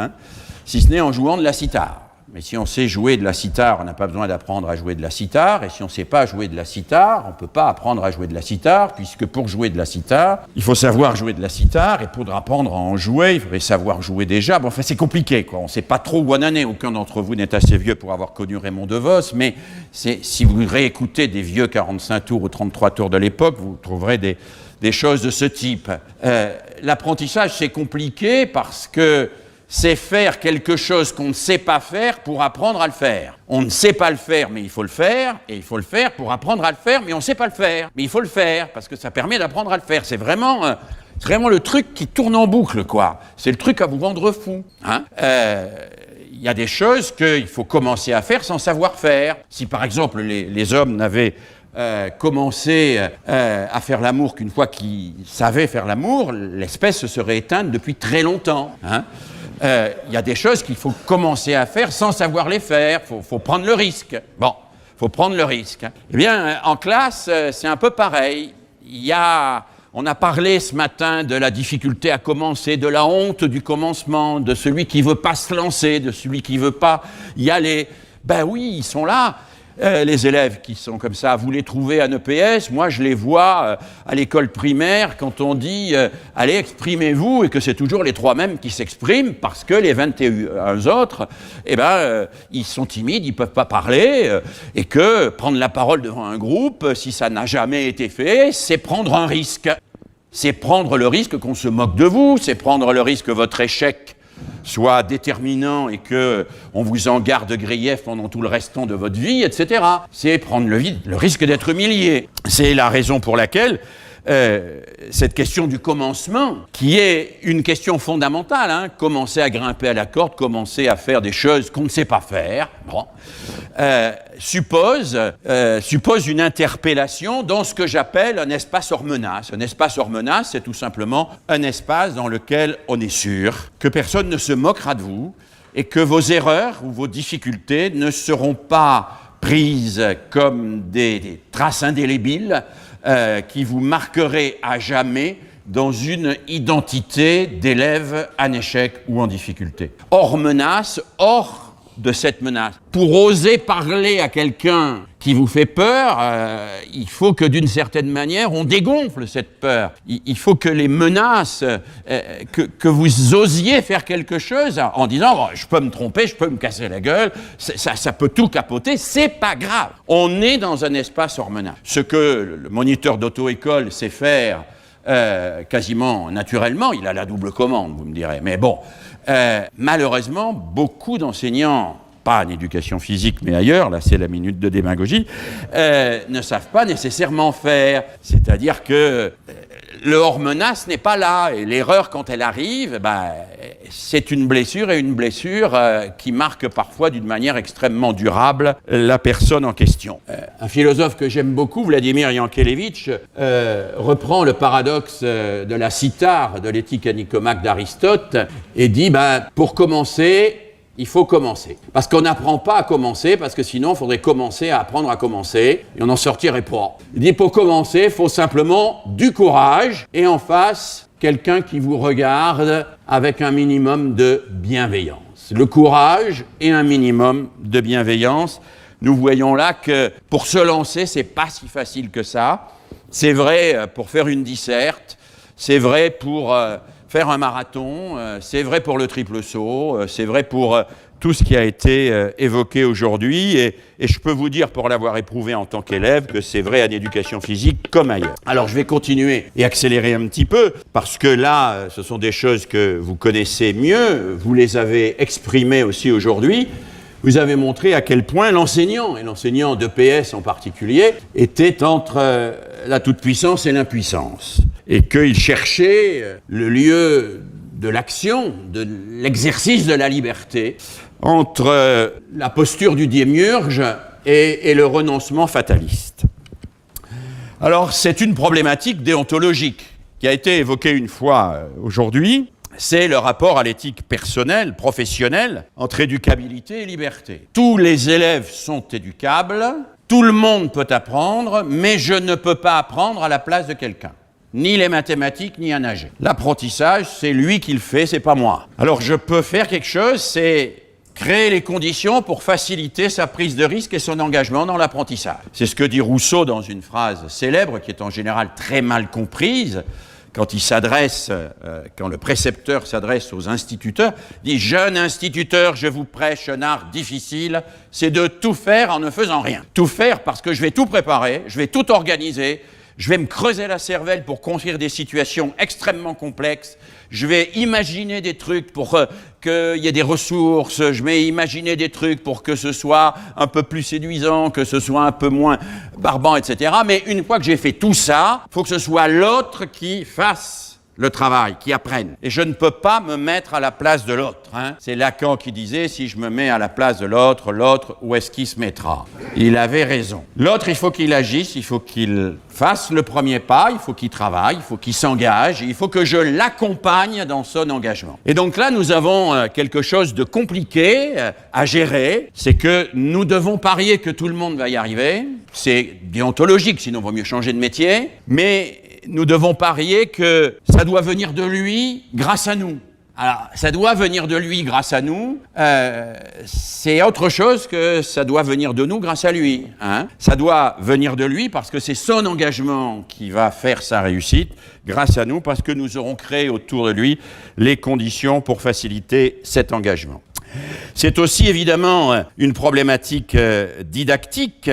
si ce n'est en jouant de la cithare. Mais si on sait jouer de la cithare, on n'a pas besoin d'apprendre à jouer de la cithare. Et si on ne sait pas jouer de la cithare, on ne peut pas apprendre à jouer de la cithare, puisque pour jouer de la cithare, il faut savoir jouer de la cithare. Et pour apprendre à en jouer, il faudrait savoir jouer déjà. Bon, enfin, c'est compliqué, quoi. On ne sait pas trop où on en est. Aucun d'entre vous n'est assez vieux pour avoir connu Raymond DeVos. Mais si vous réécoutez des vieux 45 tours ou 33 tours de l'époque, vous trouverez des choses de ce type. L'apprentissage, c'est compliqué parce que c'est faire quelque chose qu'on ne sait pas faire pour apprendre à le faire. On ne sait pas le faire, mais il faut le faire, et il faut le faire pour apprendre à le faire, mais on ne sait pas le faire. Mais il faut le faire, parce que ça permet d'apprendre à le faire. C'est vraiment le truc qui tourne en boucle, quoi. C'est le truc à vous rendre fou. Il y a des choses qu'il faut commencer à faire sans savoir faire. Si, par exemple, les hommes n'avaient commencé à faire l'amour qu'une fois qu'ils savaient faire l'amour, l'espèce se serait éteinte depuis très longtemps. Il y a des choses qu'il faut commencer à faire sans savoir les faire. Faut prendre le risque. Bon, faut prendre le risque. Eh bien, en classe, c'est un peu pareil. On a parlé ce matin de la difficulté à commencer, de la honte du commencement, de celui qui ne veut pas se lancer, de celui qui ne veut pas y aller. Ben oui, ils sont là. Les élèves qui sont comme ça, vous les trouvez à EPS, moi je les vois à l'école primaire quand on dit « allez, exprimez-vous » et que c'est toujours les trois mêmes qui s'expriment parce que les 21 autres, ils sont timides, ils ne peuvent pas parler et que prendre la parole devant un groupe, si ça n'a jamais été fait, c'est prendre un risque. C'est prendre le risque qu'on se moque de vous, c'est prendre le risque que votre échec soit déterminant et qu'on vous en garde grief pendant tout le restant de votre vie, etc. C'est prendre le risque d'être humilié. C'est la raison pour laquelle cette question du commencement, qui est une question fondamentale, hein, commencer à grimper à la corde, commencer à faire des choses qu'on ne sait pas faire, bon, suppose une interpellation dans ce que j'appelle un espace hors menace. Un espace hors menace, c'est tout simplement un espace dans lequel on est sûr que personne ne se moquera de vous et que vos erreurs ou vos difficultés ne seront pas prises comme des traces indélébiles qui vous marqueraient à jamais dans une identité d'élève en échec ou en difficulté. Hors menace, hors de cette menace. Pour oser parler à quelqu'un qui vous fait peur, il faut que d'une certaine manière, on dégonfle cette peur. Il faut que les menaces, que vous osiez faire quelque chose en disant oh, « je peux me tromper, je peux me casser la gueule, ça peut tout capoter, c'est pas grave ». On est dans un espace hors menace. Ce que le moniteur d'auto-école sait faire quasiment naturellement, il a la double commande, vous me direz, mais bon, malheureusement, beaucoup d'enseignants, pas en éducation physique mais ailleurs, là c'est la minute de démagogie, ne savent pas nécessairement faire. C'est-à-dire que le hors-menace n'est pas là, et l'erreur quand elle arrive, c'est une blessure, et une blessure qui marque parfois d'une manière extrêmement durable la personne en question. Un philosophe que j'aime beaucoup, Vladimir Yankelevitch, reprend le paradoxe de la cithare de l'éthique à Nicomaque d'Aristote et dit pour commencer, il faut commencer. Parce qu'on n'apprend pas à commencer, parce que sinon, il faudrait commencer à apprendre à commencer, et on n'en sortirait pas. Il dit, pour commencer, il faut simplement du courage, et en face, quelqu'un qui vous regarde avec un minimum de bienveillance. Le courage et un minimum de bienveillance. Nous voyons là que pour se lancer, c'est pas si facile que ça. C'est vrai pour faire une disserte, c'est vrai pour faire un marathon, c'est vrai pour le triple saut, c'est vrai pour tout ce qui a été évoqué aujourd'hui, et je peux vous dire, pour l'avoir éprouvé en tant qu'élève, que c'est vrai en éducation physique comme ailleurs. Alors je vais continuer et accélérer un petit peu, parce que là, ce sont des choses que vous connaissez mieux, vous les avez exprimées aussi aujourd'hui. Vous avez montré à quel point l'enseignant, et l'enseignant d'EPS en particulier, était entre la toute-puissance et l'impuissance. Et qu'il cherchait le lieu de l'action, de l'exercice de la liberté, entre la posture du démiurge et le renoncement fataliste. Alors, c'est une problématique déontologique qui a été évoquée une fois aujourd'hui. C'est le rapport à l'éthique personnelle, professionnelle, entre éducabilité et liberté. Tous les élèves sont éducables, tout le monde peut apprendre, mais je ne peux pas apprendre à la place de quelqu'un. Ni les mathématiques, ni à nager. L'apprentissage, c'est lui qui le fait, c'est pas moi. Alors je peux faire quelque chose, c'est créer les conditions pour faciliter sa prise de risque et son engagement dans l'apprentissage. C'est ce que dit Rousseau dans une phrase célèbre, qui est en général très mal comprise, quand le précepteur s'adresse aux instituteurs, il dit « Jeune instituteur, je vous prêche un art difficile, c'est de tout faire en ne faisant rien. Tout faire parce que je vais tout préparer, je vais tout organiser, je vais me creuser la cervelle pour construire des situations extrêmement complexes, je vais imaginer des trucs pour qu'il y ait des ressources, je vais imaginer des trucs pour que ce soit un peu plus séduisant, que ce soit un peu moins barbant, etc. Mais une fois que j'ai fait tout ça, il faut que ce soit l'autre qui fasse le travail, qui apprenne. Et je ne peux pas me mettre à la place de l'autre. Hein. C'est Lacan qui disait, si je me mets à la place de l'autre, où est-ce qu'il se mettra? Il avait raison. L'autre, il faut qu'il agisse, il faut qu'il fasse le premier pas, il faut qu'il travaille, il faut qu'il s'engage, il faut que je l'accompagne dans son engagement. Et donc là, nous avons quelque chose de compliqué à gérer, c'est que nous devons parier que tout le monde va y arriver. C'est déontologique, sinon il vaut mieux changer de métier, mais nous devons parier que ça doit venir de lui grâce à nous. Alors, ça doit venir de lui grâce à nous, c'est autre chose que ça doit venir de nous grâce à lui. Hein. Ça doit venir de lui parce que c'est son engagement qui va faire sa réussite, grâce à nous, parce que nous aurons créé autour de lui les conditions pour faciliter cet engagement. C'est aussi évidemment une problématique didactique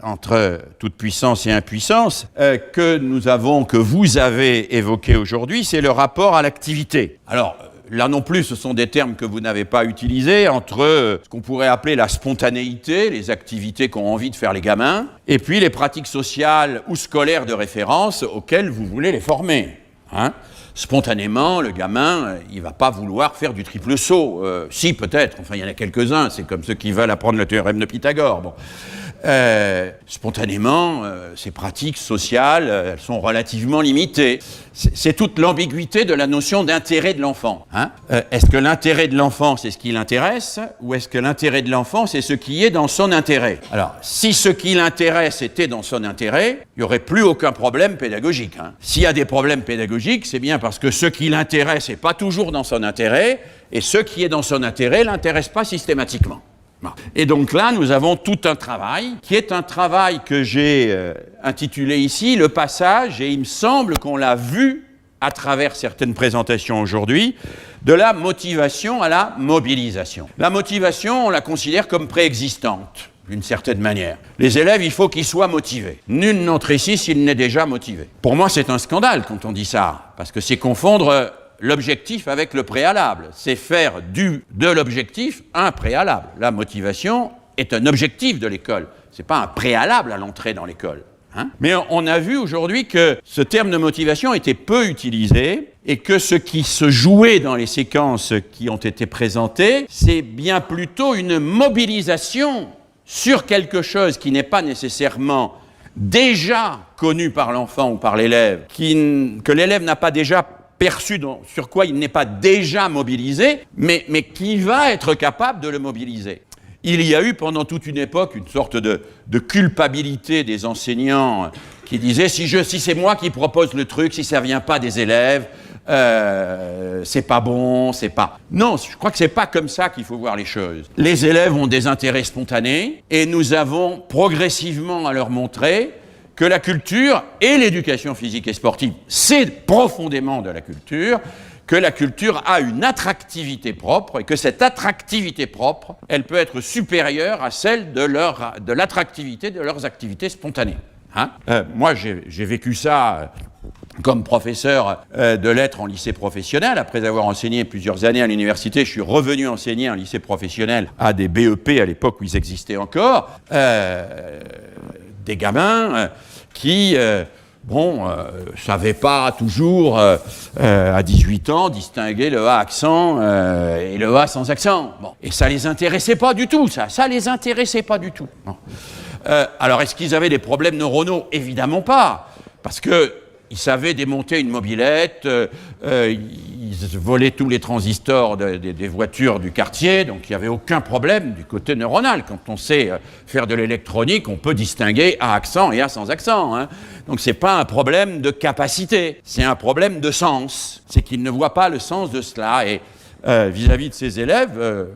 entre toute puissance et impuissance que vous avez évoqué aujourd'hui, c'est le rapport à l'activité. Alors, là non plus, ce sont des termes que vous n'avez pas utilisés, entre ce qu'on pourrait appeler la spontanéité, les activités qu'ont envie de faire les gamins, et puis les pratiques sociales ou scolaires de référence auxquelles vous voulez les former. Hein? Spontanément, le gamin, il ne va pas vouloir faire du triple saut. Si, peut-être, enfin, il y en a quelques-uns, c'est comme ceux qui veulent apprendre le théorème de Pythagore. Bon. Spontanément, ces pratiques sociales, elles sont relativement limitées. C'est toute l'ambiguïté de la notion d'intérêt de l'enfant. Hein? Est-ce que l'intérêt de l'enfant, c'est ce qui l'intéresse, ou est-ce que l'intérêt de l'enfant, c'est ce qui est dans son intérêt? Alors, si ce qui l'intéresse était dans son intérêt, il n'y aurait plus aucun problème pédagogique. Hein? S'il y a des problèmes pédagogiques, c'est bien parce que ce qui l'intéresse n'est pas toujours dans son intérêt, et ce qui est dans son intérêt ne l'intéresse pas systématiquement. Et donc là, nous avons tout un travail, qui est un travail que j'ai intitulé ici « Le passage », et il me semble qu'on l'a vu à travers certaines présentations aujourd'hui, de la motivation à la mobilisation. La motivation, on la considère comme préexistante, d'une certaine manière. Les élèves, il faut qu'ils soient motivés. Nul n'entre ici s'il n'est déjà motivé. Pour moi, c'est un scandale quand on dit ça, parce que c'est confondre l'objectif avec le préalable. C'est faire de l'objectif un préalable. La motivation est un objectif de l'école. Ce n'est pas un préalable à l'entrée dans l'école. Hein? Mais on a vu aujourd'hui que ce terme de motivation était peu utilisé et que ce qui se jouait dans les séquences qui ont été présentées, c'est bien plutôt une mobilisation sur quelque chose qui n'est pas nécessairement déjà connu par l'enfant ou par l'élève, que l'élève n'a pas déjà perçu sur quoi il n'est pas déjà mobilisé, mais qui va être capable de le mobiliser. Il y a eu pendant toute une époque une sorte de culpabilité des enseignants qui disaient si c'est moi qui propose le truc, si ça ne vient pas des élèves, c'est pas bon, c'est pas... Non, je crois que c'est pas comme ça qu'il faut voir les choses. Les élèves ont des intérêts spontanés et nous avons progressivement à leur montrer que la culture et l'éducation physique et sportive, c'est profondément de la culture, que la culture a une attractivité propre et que cette attractivité propre, elle peut être supérieure à celle de l'attractivité de leurs activités spontanées. Hein? Moi, j'ai vécu ça comme professeur de lettres en lycée professionnel. Après avoir enseigné plusieurs années à l'université, je suis revenu enseigner en lycée professionnel à des BEP à l'époque où ils existaient encore. Des gamins qui, savaient pas toujours, à 18 ans, distinguer le A accent et le A sans accent. Bon. Et ça les intéressait pas du tout, ça les intéressait pas du tout. Bon. Alors, est-ce qu'ils avaient des problèmes neuronaux? Évidemment pas, parce que ils savaient démonter une mobilette, ils volaient tous les transistors des voitures du quartier, donc il n'y avait aucun problème du côté neuronal. Quand on sait faire de l'électronique, on peut distinguer A accent et A sans accent. Hein. Donc ce n'est pas un problème de capacité, c'est un problème de sens. C'est qu'ils ne voient pas le sens de cela. Et vis-à-vis de ces élèves,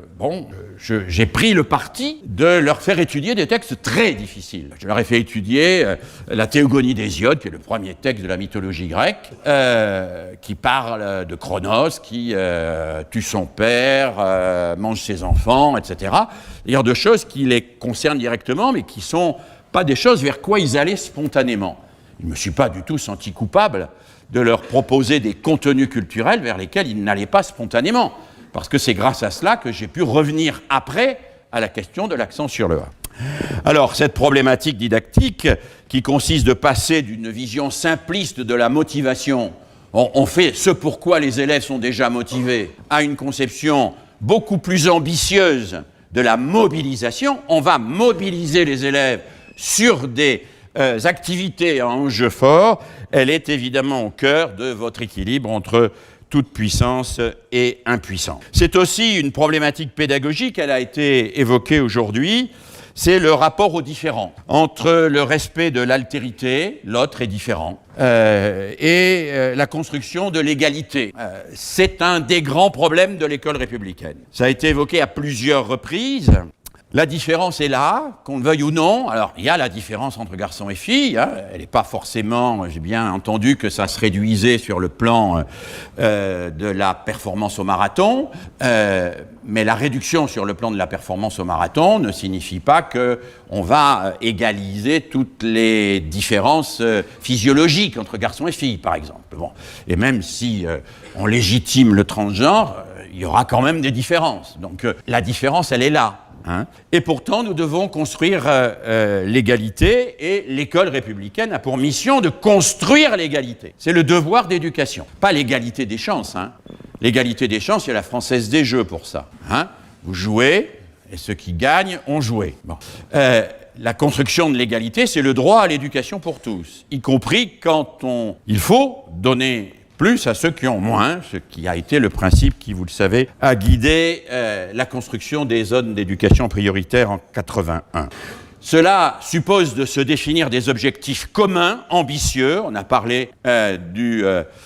j'ai pris le parti de leur faire étudier des textes très difficiles. Je leur ai fait étudier la Théogonie d'Hésiode, qui est le premier texte de la mythologie grecque, qui parle de Cronos, qui tue son père, mange ses enfants, etc. C'est-à-dire de choses qui les concernent directement, mais qui ne sont pas des choses vers quoi ils allaient spontanément. Je ne me suis pas du tout senti coupable de leur proposer des contenus culturels vers lesquels ils n'allaient pas spontanément. Parce que c'est grâce à cela que j'ai pu revenir après à la question de l'accent sur le A. Alors, cette problématique didactique qui consiste de passer d'une vision simpliste de la motivation, on fait ce pourquoi les élèves sont déjà motivés, à une conception beaucoup plus ambitieuse de la mobilisation. On va mobiliser les élèves sur des activités à enjeu fort. Elle est évidemment au cœur de votre équilibre entre toute puissance et impuissance. C'est aussi une problématique pédagogique, elle a été évoquée aujourd'hui, c'est le rapport aux différents, entre le respect de l'altérité, l'autre est différent, et la construction de l'égalité. C'est un des grands problèmes de l'école républicaine. Ça a été évoqué à plusieurs reprises. La différence est là, qu'on le veuille ou non. Alors, il y a la différence entre garçons et filles. Hein. Elle n'est pas forcément, j'ai bien entendu que ça se réduisait sur le plan de la performance au marathon. Mais la réduction sur le plan de la performance au marathon ne signifie pas qu'on va égaliser toutes les différences physiologiques entre garçons et filles, par exemple. Bon. Et même si on légitime le transgenre, il y aura quand même des différences. Donc la différence, elle est là. Hein. Et pourtant, nous devons construire l'égalité, et l'école républicaine a pour mission de construire l'égalité. C'est le devoir d'éducation, pas l'égalité des chances. Hein. L'égalité des chances, il y a la Française des Jeux pour ça. Hein. Vous jouez, et ceux qui gagnent ont joué. Bon. La construction de l'égalité, c'est le droit à l'éducation pour tous, y compris quand il faut donner plus à ceux qui ont moins, ce qui a été le principe qui, vous le savez, a guidé la construction des zones d'éducation prioritaire en 81. Cela suppose de se définir des objectifs communs, ambitieux, on a parlé du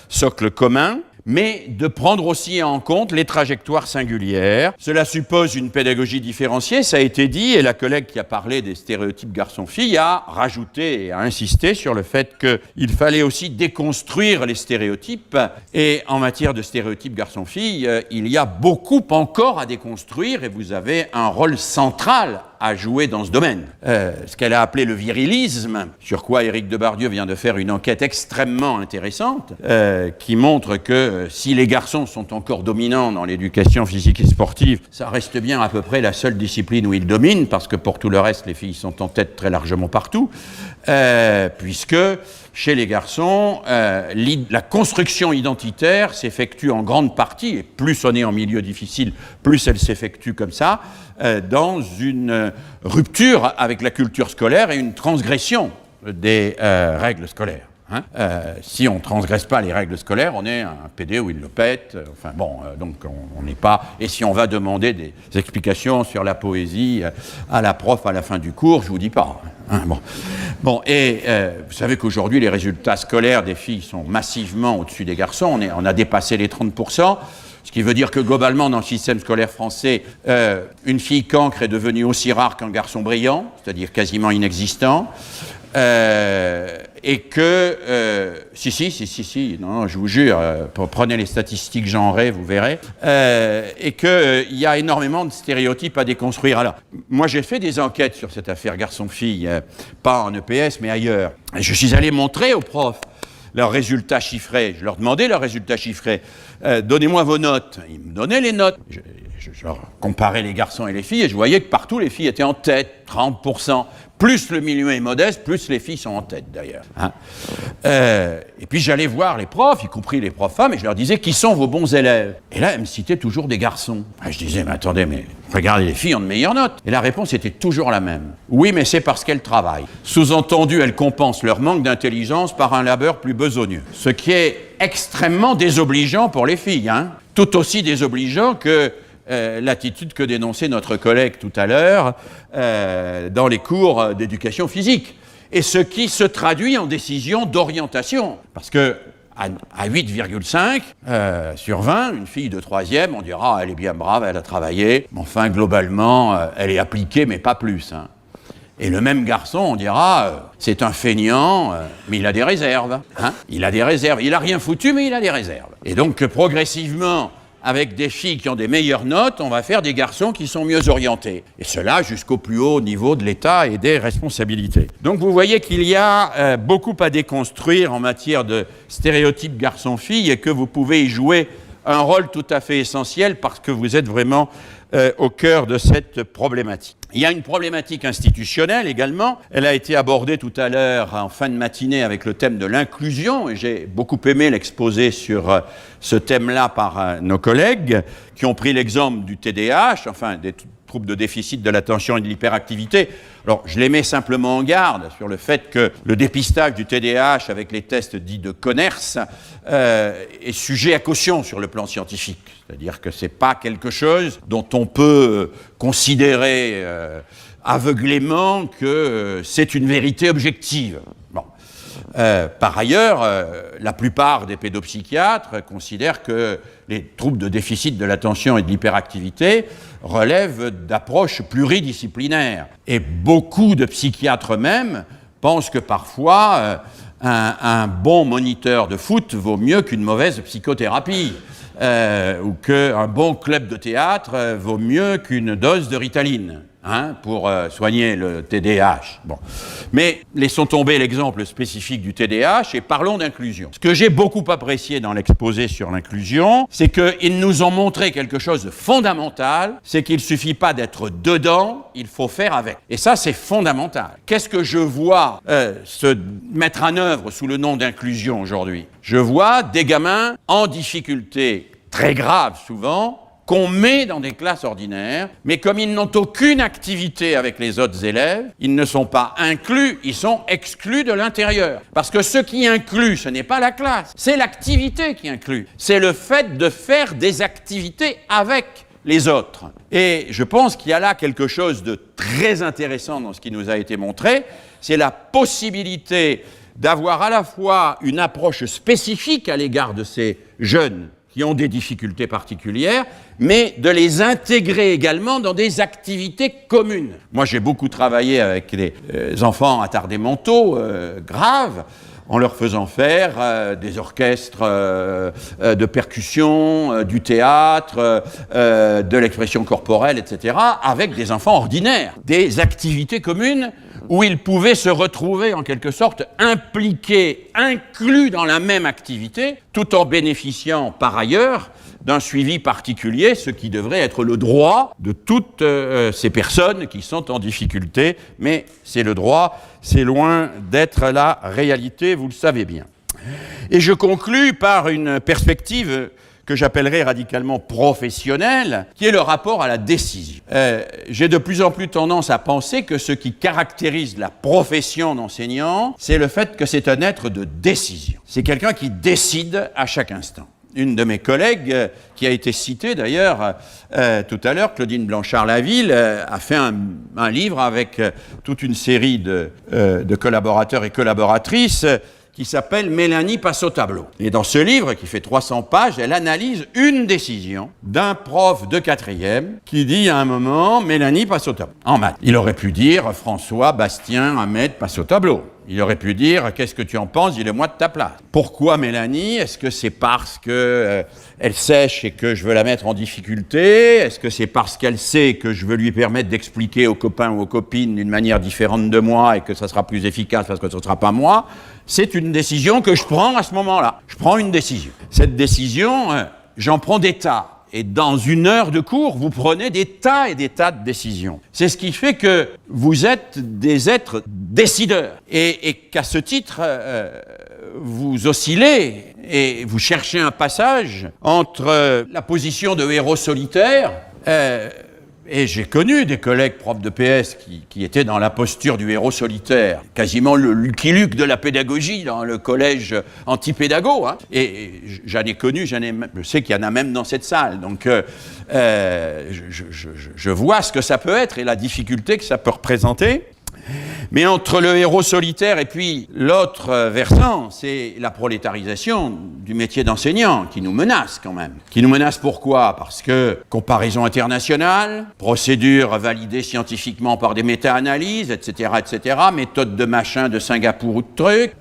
socle commun, mais de prendre aussi en compte les trajectoires singulières. Cela suppose une pédagogie différenciée, ça a été dit, et la collègue qui a parlé des stéréotypes garçons-filles a rajouté et a insisté sur le fait qu'il fallait aussi déconstruire les stéréotypes, et en matière de stéréotypes garçons-filles, il y a beaucoup encore à déconstruire, et vous avez un rôle central à jouer dans ce domaine. Ce qu'elle a appelé le virilisme, sur quoi Éric Debardieu vient de faire une enquête extrêmement intéressante, qui montre que si les garçons sont encore dominants dans l'éducation physique et sportive, ça reste bien à peu près la seule discipline où ils dominent, parce que pour tout le reste, les filles sont en tête très largement partout, puisque chez les garçons, la construction identitaire s'effectue en grande partie, et plus on est en milieu difficile, plus elle s'effectue comme ça, dans une rupture avec la culture scolaire et une transgression des règles scolaires. Hein. Si on ne transgresse pas les règles scolaires, on est un PD où il le pète. Enfin bon, donc on n'est pas... Et si on va demander des explications sur la poésie à la prof à la fin du cours, je ne vous dis pas. Hein, bon, et vous savez qu'aujourd'hui, les résultats scolaires des filles sont massivement au-dessus des garçons. On a dépassé les 30%. Ce qui veut dire que globalement, dans le système scolaire français, une fille cancre est devenue aussi rare qu'un garçon brillant, c'est-à-dire quasiment inexistant. Et que, non, je vous jure, prenez les statistiques genrées, vous verrez, et qu'il y a énormément de stéréotypes à déconstruire. Alors, moi j'ai fait des enquêtes sur cette affaire garçon-fille, pas en EPS, mais ailleurs. Et je suis allé montrer aux profs leurs résultats chiffrés. Je leur demandais leurs résultats chiffrés. Donnez-moi vos notes. Ils me donnaient les notes. Je leur comparais les garçons et les filles, et je voyais que partout les filles étaient en tête, 30%. Plus le milieu est modeste, plus les filles sont en tête d'ailleurs. Hein. Et puis j'allais voir les profs, y compris les profs femmes, et je leur disais qui sont vos bons élèves. Et là, elles me citaient toujours des garçons. Et je disais, mais attendez, mais regardez, les filles ont de meilleures notes. Et la réponse était toujours la même. Oui, mais c'est parce qu'elles travaillent. Sous-entendu, elles compensent leur manque d'intelligence par un labeur plus besogneux. Ce qui est extrêmement désobligeant pour les filles. Hein. Tout aussi désobligeant que l'attitude que dénonçait notre collègue tout à l'heure dans les cours d'éducation physique. Et ce qui se traduit en décision d'orientation. Parce que à 8,5 sur 20, une fille de 3e, on dira elle est bien brave, elle a travaillé, mais enfin globalement, elle est appliquée, mais pas plus. Hein. Et le même garçon, on dira c'est un feignant, mais il a des réserves. Hein. Il a des réserves. Il n'a rien foutu, mais il a des réserves. Et donc progressivement, avec des filles qui ont des meilleures notes, on va faire des garçons qui sont mieux orientés. Et cela jusqu'au plus haut niveau de l'État et des responsabilités. Donc vous voyez qu'il y a beaucoup à déconstruire en matière de stéréotypes garçons-filles, et que vous pouvez y jouer un rôle tout à fait essentiel parce que vous êtes vraiment au cœur de cette problématique. Il y a une problématique institutionnelle également. Elle a été abordée tout à l'heure en fin de matinée avec le thème de l'inclusion, et j'ai beaucoup aimé l'exposer sur ce thème-là par nos collègues qui ont pris l'exemple du TDAH, enfin des troubles de déficit de l'attention et de l'hyperactivité. Alors, je les mets simplement en garde sur le fait que le dépistage du TDAH avec les tests dits de Conners est sujet à caution sur le plan scientifique. C'est-à-dire que ce n'est pas quelque chose dont on peut considérer aveuglément que c'est une vérité objective. Bon. Par ailleurs, la plupart des pédopsychiatres considèrent que les troubles de déficit de l'attention et de l'hyperactivité relèvent d'approches pluridisciplinaires. Et beaucoup de psychiatres même pensent que parfois un bon moniteur de foot vaut mieux qu'une mauvaise psychothérapie, ou qu'un bon club de théâtre vaut mieux qu'une dose de Ritaline. Pour soigner le TDAH. Bon. Mais laissons tomber l'exemple spécifique du TDAH et parlons d'inclusion. Ce que j'ai beaucoup apprécié dans l'exposé sur l'inclusion, c'est qu'ils nous ont montré quelque chose de fondamental, c'est qu'il ne suffit pas d'être dedans, il faut faire avec. Et ça, c'est fondamental. Qu'est-ce que je vois se mettre en œuvre sous le nom d'inclusion aujourd'hui? Je vois des gamins en difficulté très grave souvent, qu'on met dans des classes ordinaires, mais comme ils n'ont aucune activité avec les autres élèves, ils ne sont pas inclus, ils sont exclus de l'intérieur. Parce que ce qui inclut, ce n'est pas la classe, c'est l'activité qui inclut. C'est le fait de faire des activités avec les autres. Et je pense qu'il y a là quelque chose de très intéressant dans ce qui nous a été montré, c'est la possibilité d'avoir à la fois une approche spécifique à l'égard de ces jeunes qui ont des difficultés particulières, mais de les intégrer également dans des activités communes. Moi, j'ai beaucoup travaillé avec les enfants attardés mentaux graves, en leur faisant faire des orchestres de percussion, du théâtre, de l'expression corporelle, etc., avec des enfants ordinaires, des activités communes où ils pouvaient se retrouver en quelque sorte impliqués, inclus dans la même activité, tout en bénéficiant par ailleurs d'un suivi particulier, ce qui devrait être le droit de toutes ces personnes qui sont en difficulté, mais c'est le droit, c'est loin d'être la réalité, vous le savez bien. Et je conclus par une perspective que j'appellerais radicalement professionnelle, qui est le rapport à la décision. J'ai de plus en plus tendance à penser que ce qui caractérise la profession d'enseignant, c'est le fait que c'est un être de décision. C'est quelqu'un qui décide à chaque instant. Une de mes collègues, qui a été citée d'ailleurs tout à l'heure, Claudine Blanchard-Laville, a fait un livre avec toute une série de collaborateurs et collaboratrices qui s'appelle « Mélanie passe au tableau ». Et dans ce livre, qui fait 300 pages, elle analyse une décision d'un prof de 4e qui dit à un moment « Mélanie passe au tableau ». En maths. Il aurait pu dire « François, Bastien, Ahmed passe au tableau ». Il aurait pu dire « Qu'est-ce que tu en penses? Dis-le-moi de ta place ». Pourquoi Mélanie? Est-ce que c'est parce qu'elle sèche et que je veux la mettre en difficulté? Est-ce que c'est parce qu'elle sait que je veux lui permettre d'expliquer aux copains ou aux copines d'une manière différente de moi et que ça sera plus efficace parce que ce ne sera pas moi? C'est une décision que je prends à ce moment-là. Je prends une décision. Cette décision, j'en prends des tas. Et dans une heure de cours, vous prenez des tas et des tas de décisions. C'est ce qui fait que vous êtes des êtres décideurs. Et qu'à ce titre, vous oscillez et vous cherchez un passage entre la position de héros solitaire, et j'ai connu des collègues profs de PS qui étaient dans la posture du héros solitaire, quasiment le Lucky Luke de la pédagogie dans le collège anti-pédago. Et j'en ai connu, je sais qu'il y en a même dans cette salle. Donc je vois ce que ça peut être et la difficulté que ça peut représenter. Mais entre le héros solitaire et puis l'autre versant, c'est la prolétarisation du métier d'enseignant qui nous menace quand même. Qui nous menace pourquoi? Parce que comparaison internationale, procédure validée scientifiquement par des méta-analyses, etc., etc., méthode de machin de Singapour ou de trucs,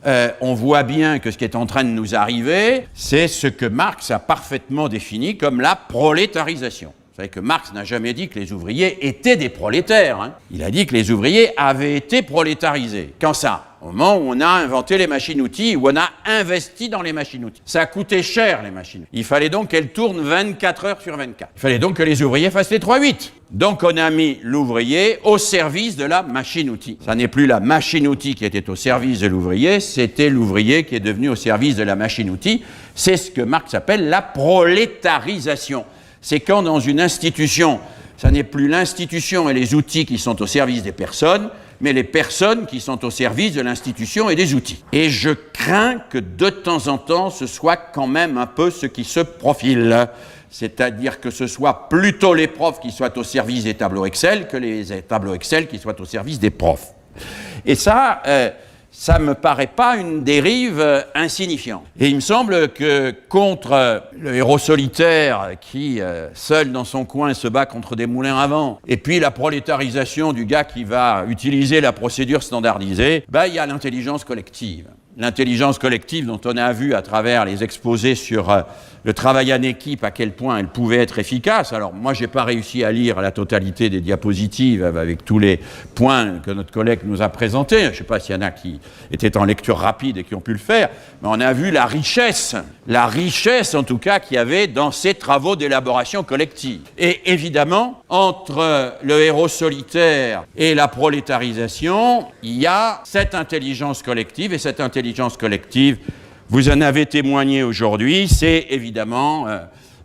on voit bien que ce qui est en train de nous arriver, c'est ce que Marx a parfaitement défini comme la prolétarisation. Vous savez que Marx n'a jamais dit que les ouvriers étaient des prolétaires. Il a dit que les ouvriers avaient été prolétarisés. Quand ça? Au moment où on a inventé les machines-outils, où on a investi dans les machines-outils. Ça a coûté cher, les machines. Il fallait donc qu'elles tournent 24 heures sur 24. Il fallait donc que les ouvriers fassent les 3-8. Donc on a mis l'ouvrier au service de la machine-outil. Ça n'est plus la machine-outil qui était au service de l'ouvrier, c'était l'ouvrier qui est devenu au service de la machine-outil. C'est ce que Marx appelle la prolétarisation. C'est quand dans une institution, ça n'est plus l'institution et les outils qui sont au service des personnes, mais les personnes qui sont au service de l'institution et des outils. Et je crains que de temps en temps, ce soit quand même un peu ce qui se profile. C'est-à-dire que ce soit plutôt les profs qui soient au service des tableaux Excel que les tableaux Excel qui soient au service des profs. Et ça, ça me paraît pas une dérive insignifiante. Et il me semble que contre le héros solitaire qui, seul dans son coin, se bat contre des moulins à vent, et puis la prolétarisation du gars qui va utiliser la procédure standardisée, il y a l'intelligence collective. L'intelligence collective dont on a vu à travers les exposés sur le travail en équipe, à quel point elle pouvait être efficace. Alors moi, j'ai pas réussi à lire la totalité des diapositives avec tous les points que notre collègue nous a présentés. Je ne sais pas s'il y en a qui étaient en lecture rapide et qui ont pu le faire, mais on a vu la richesse en tout cas qu'il y avait dans ces travaux d'élaboration collective. Et évidemment, entre le héros solitaire et la prolétarisation, il y a cette intelligence collective, et cette intelligence collective, vous en avez témoigné aujourd'hui, c'est évidemment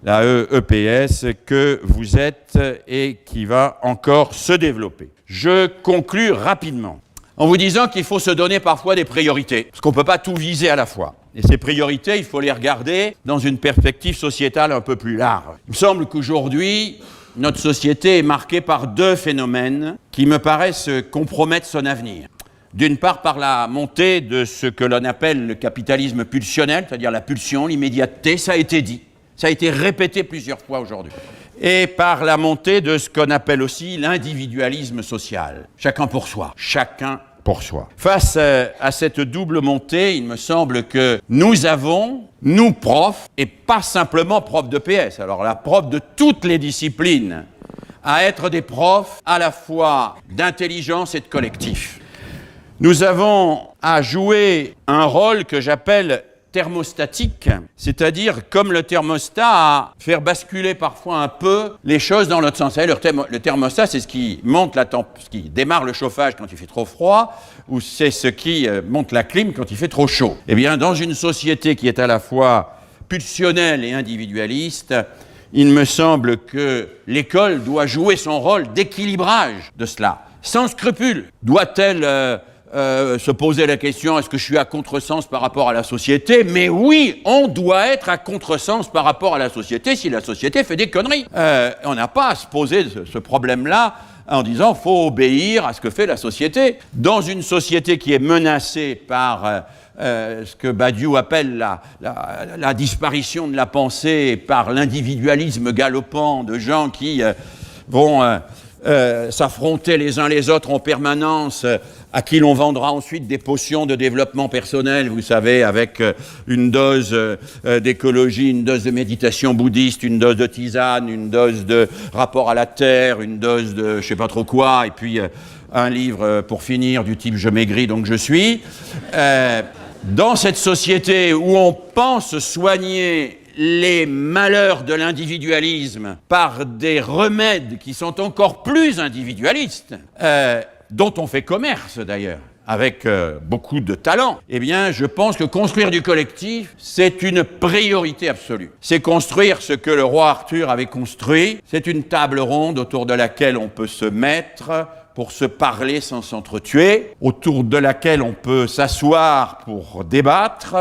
la EPS que vous êtes et qui va encore se développer. Je conclus rapidement en vous disant qu'il faut se donner parfois des priorités, parce qu'on ne peut pas tout viser à la fois. Et ces priorités, il faut les regarder dans une perspective sociétale un peu plus large. Il me semble qu'aujourd'hui, notre société est marquée par deux phénomènes qui me paraissent compromettre son avenir. D'une part, par la montée de ce que l'on appelle le capitalisme pulsionnel, c'est-à-dire la pulsion, l'immédiateté, ça a été dit. Ça a été répété plusieurs fois aujourd'hui. Et par la montée de ce qu'on appelle aussi l'individualisme social. Chacun pour soi. Chacun pour soi. Face à cette double montée, il me semble que nous avons, nous profs, et pas simplement profs de PS, alors la prof de toutes les disciplines, à être des profs à la fois d'intelligence et de collectif. Nous avons à jouer un rôle que j'appelle thermostatique, c'est-à-dire comme le thermostat à faire basculer parfois un peu les choses dans l'autre sens. Le thermostat, c'est ce qui monte ce qui démarre le chauffage quand il fait trop froid, ou c'est ce qui monte la clim quand il fait trop chaud. Eh bien, dans une société qui est à la fois pulsionnelle et individualiste, il me semble que l'école doit jouer son rôle d'équilibrage de cela, sans scrupule. Doit-elle se poser la question, est-ce que je suis à contresens par rapport à la société? Mais oui, on doit être à contresens par rapport à la société si la société fait des conneries. On n'a pas à se poser ce problème-là en disant « faut obéir à ce que fait la société ». Dans une société qui est menacée par ce que Badiou appelle la disparition de la pensée, par l'individualisme galopant de gens qui vont s'affronter les uns les autres en permanence, à qui l'on vendra ensuite des potions de développement personnel, vous savez, avec une dose d'écologie, une dose de méditation bouddhiste, une dose de tisane, une dose de rapport à la terre, une dose de je sais pas trop quoi, et puis un livre pour finir du type « Je maigris donc je suis ». Dans cette société où on pense soigner les malheurs de l'individualisme par des remèdes qui sont encore plus individualistes, dont on fait commerce d'ailleurs, avec beaucoup de talent, eh bien, je pense que construire du collectif, c'est une priorité absolue. C'est construire ce que le roi Arthur avait construit, c'est une table ronde autour de laquelle on peut se mettre pour se parler sans s'entretuer, autour de laquelle on peut s'asseoir pour débattre,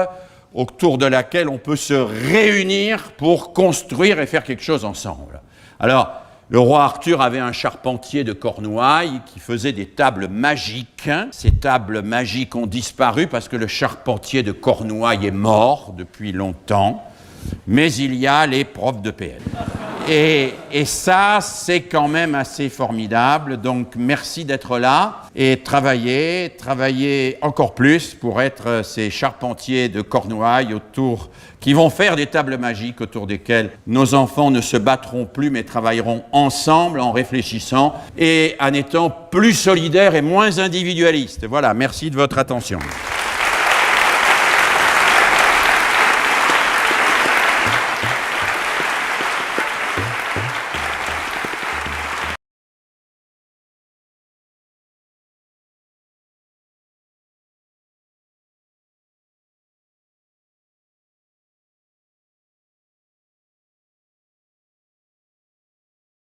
autour de laquelle on peut se réunir pour construire et faire quelque chose ensemble. Alors, le roi Arthur avait un charpentier de Cornouailles qui faisait des tables magiques. Ces tables magiques ont disparu parce que le charpentier de Cornouailles est mort depuis longtemps, mais il y a les profs de PS. Et ça, c'est quand même assez formidable. Donc, merci d'être là et travailler encore plus pour être ces charpentiers de Cornouailles qui vont faire des tables magiques autour desquelles nos enfants ne se battront plus, mais travailleront ensemble en réfléchissant et en étant plus solidaires et moins individualistes. Voilà, merci de votre attention.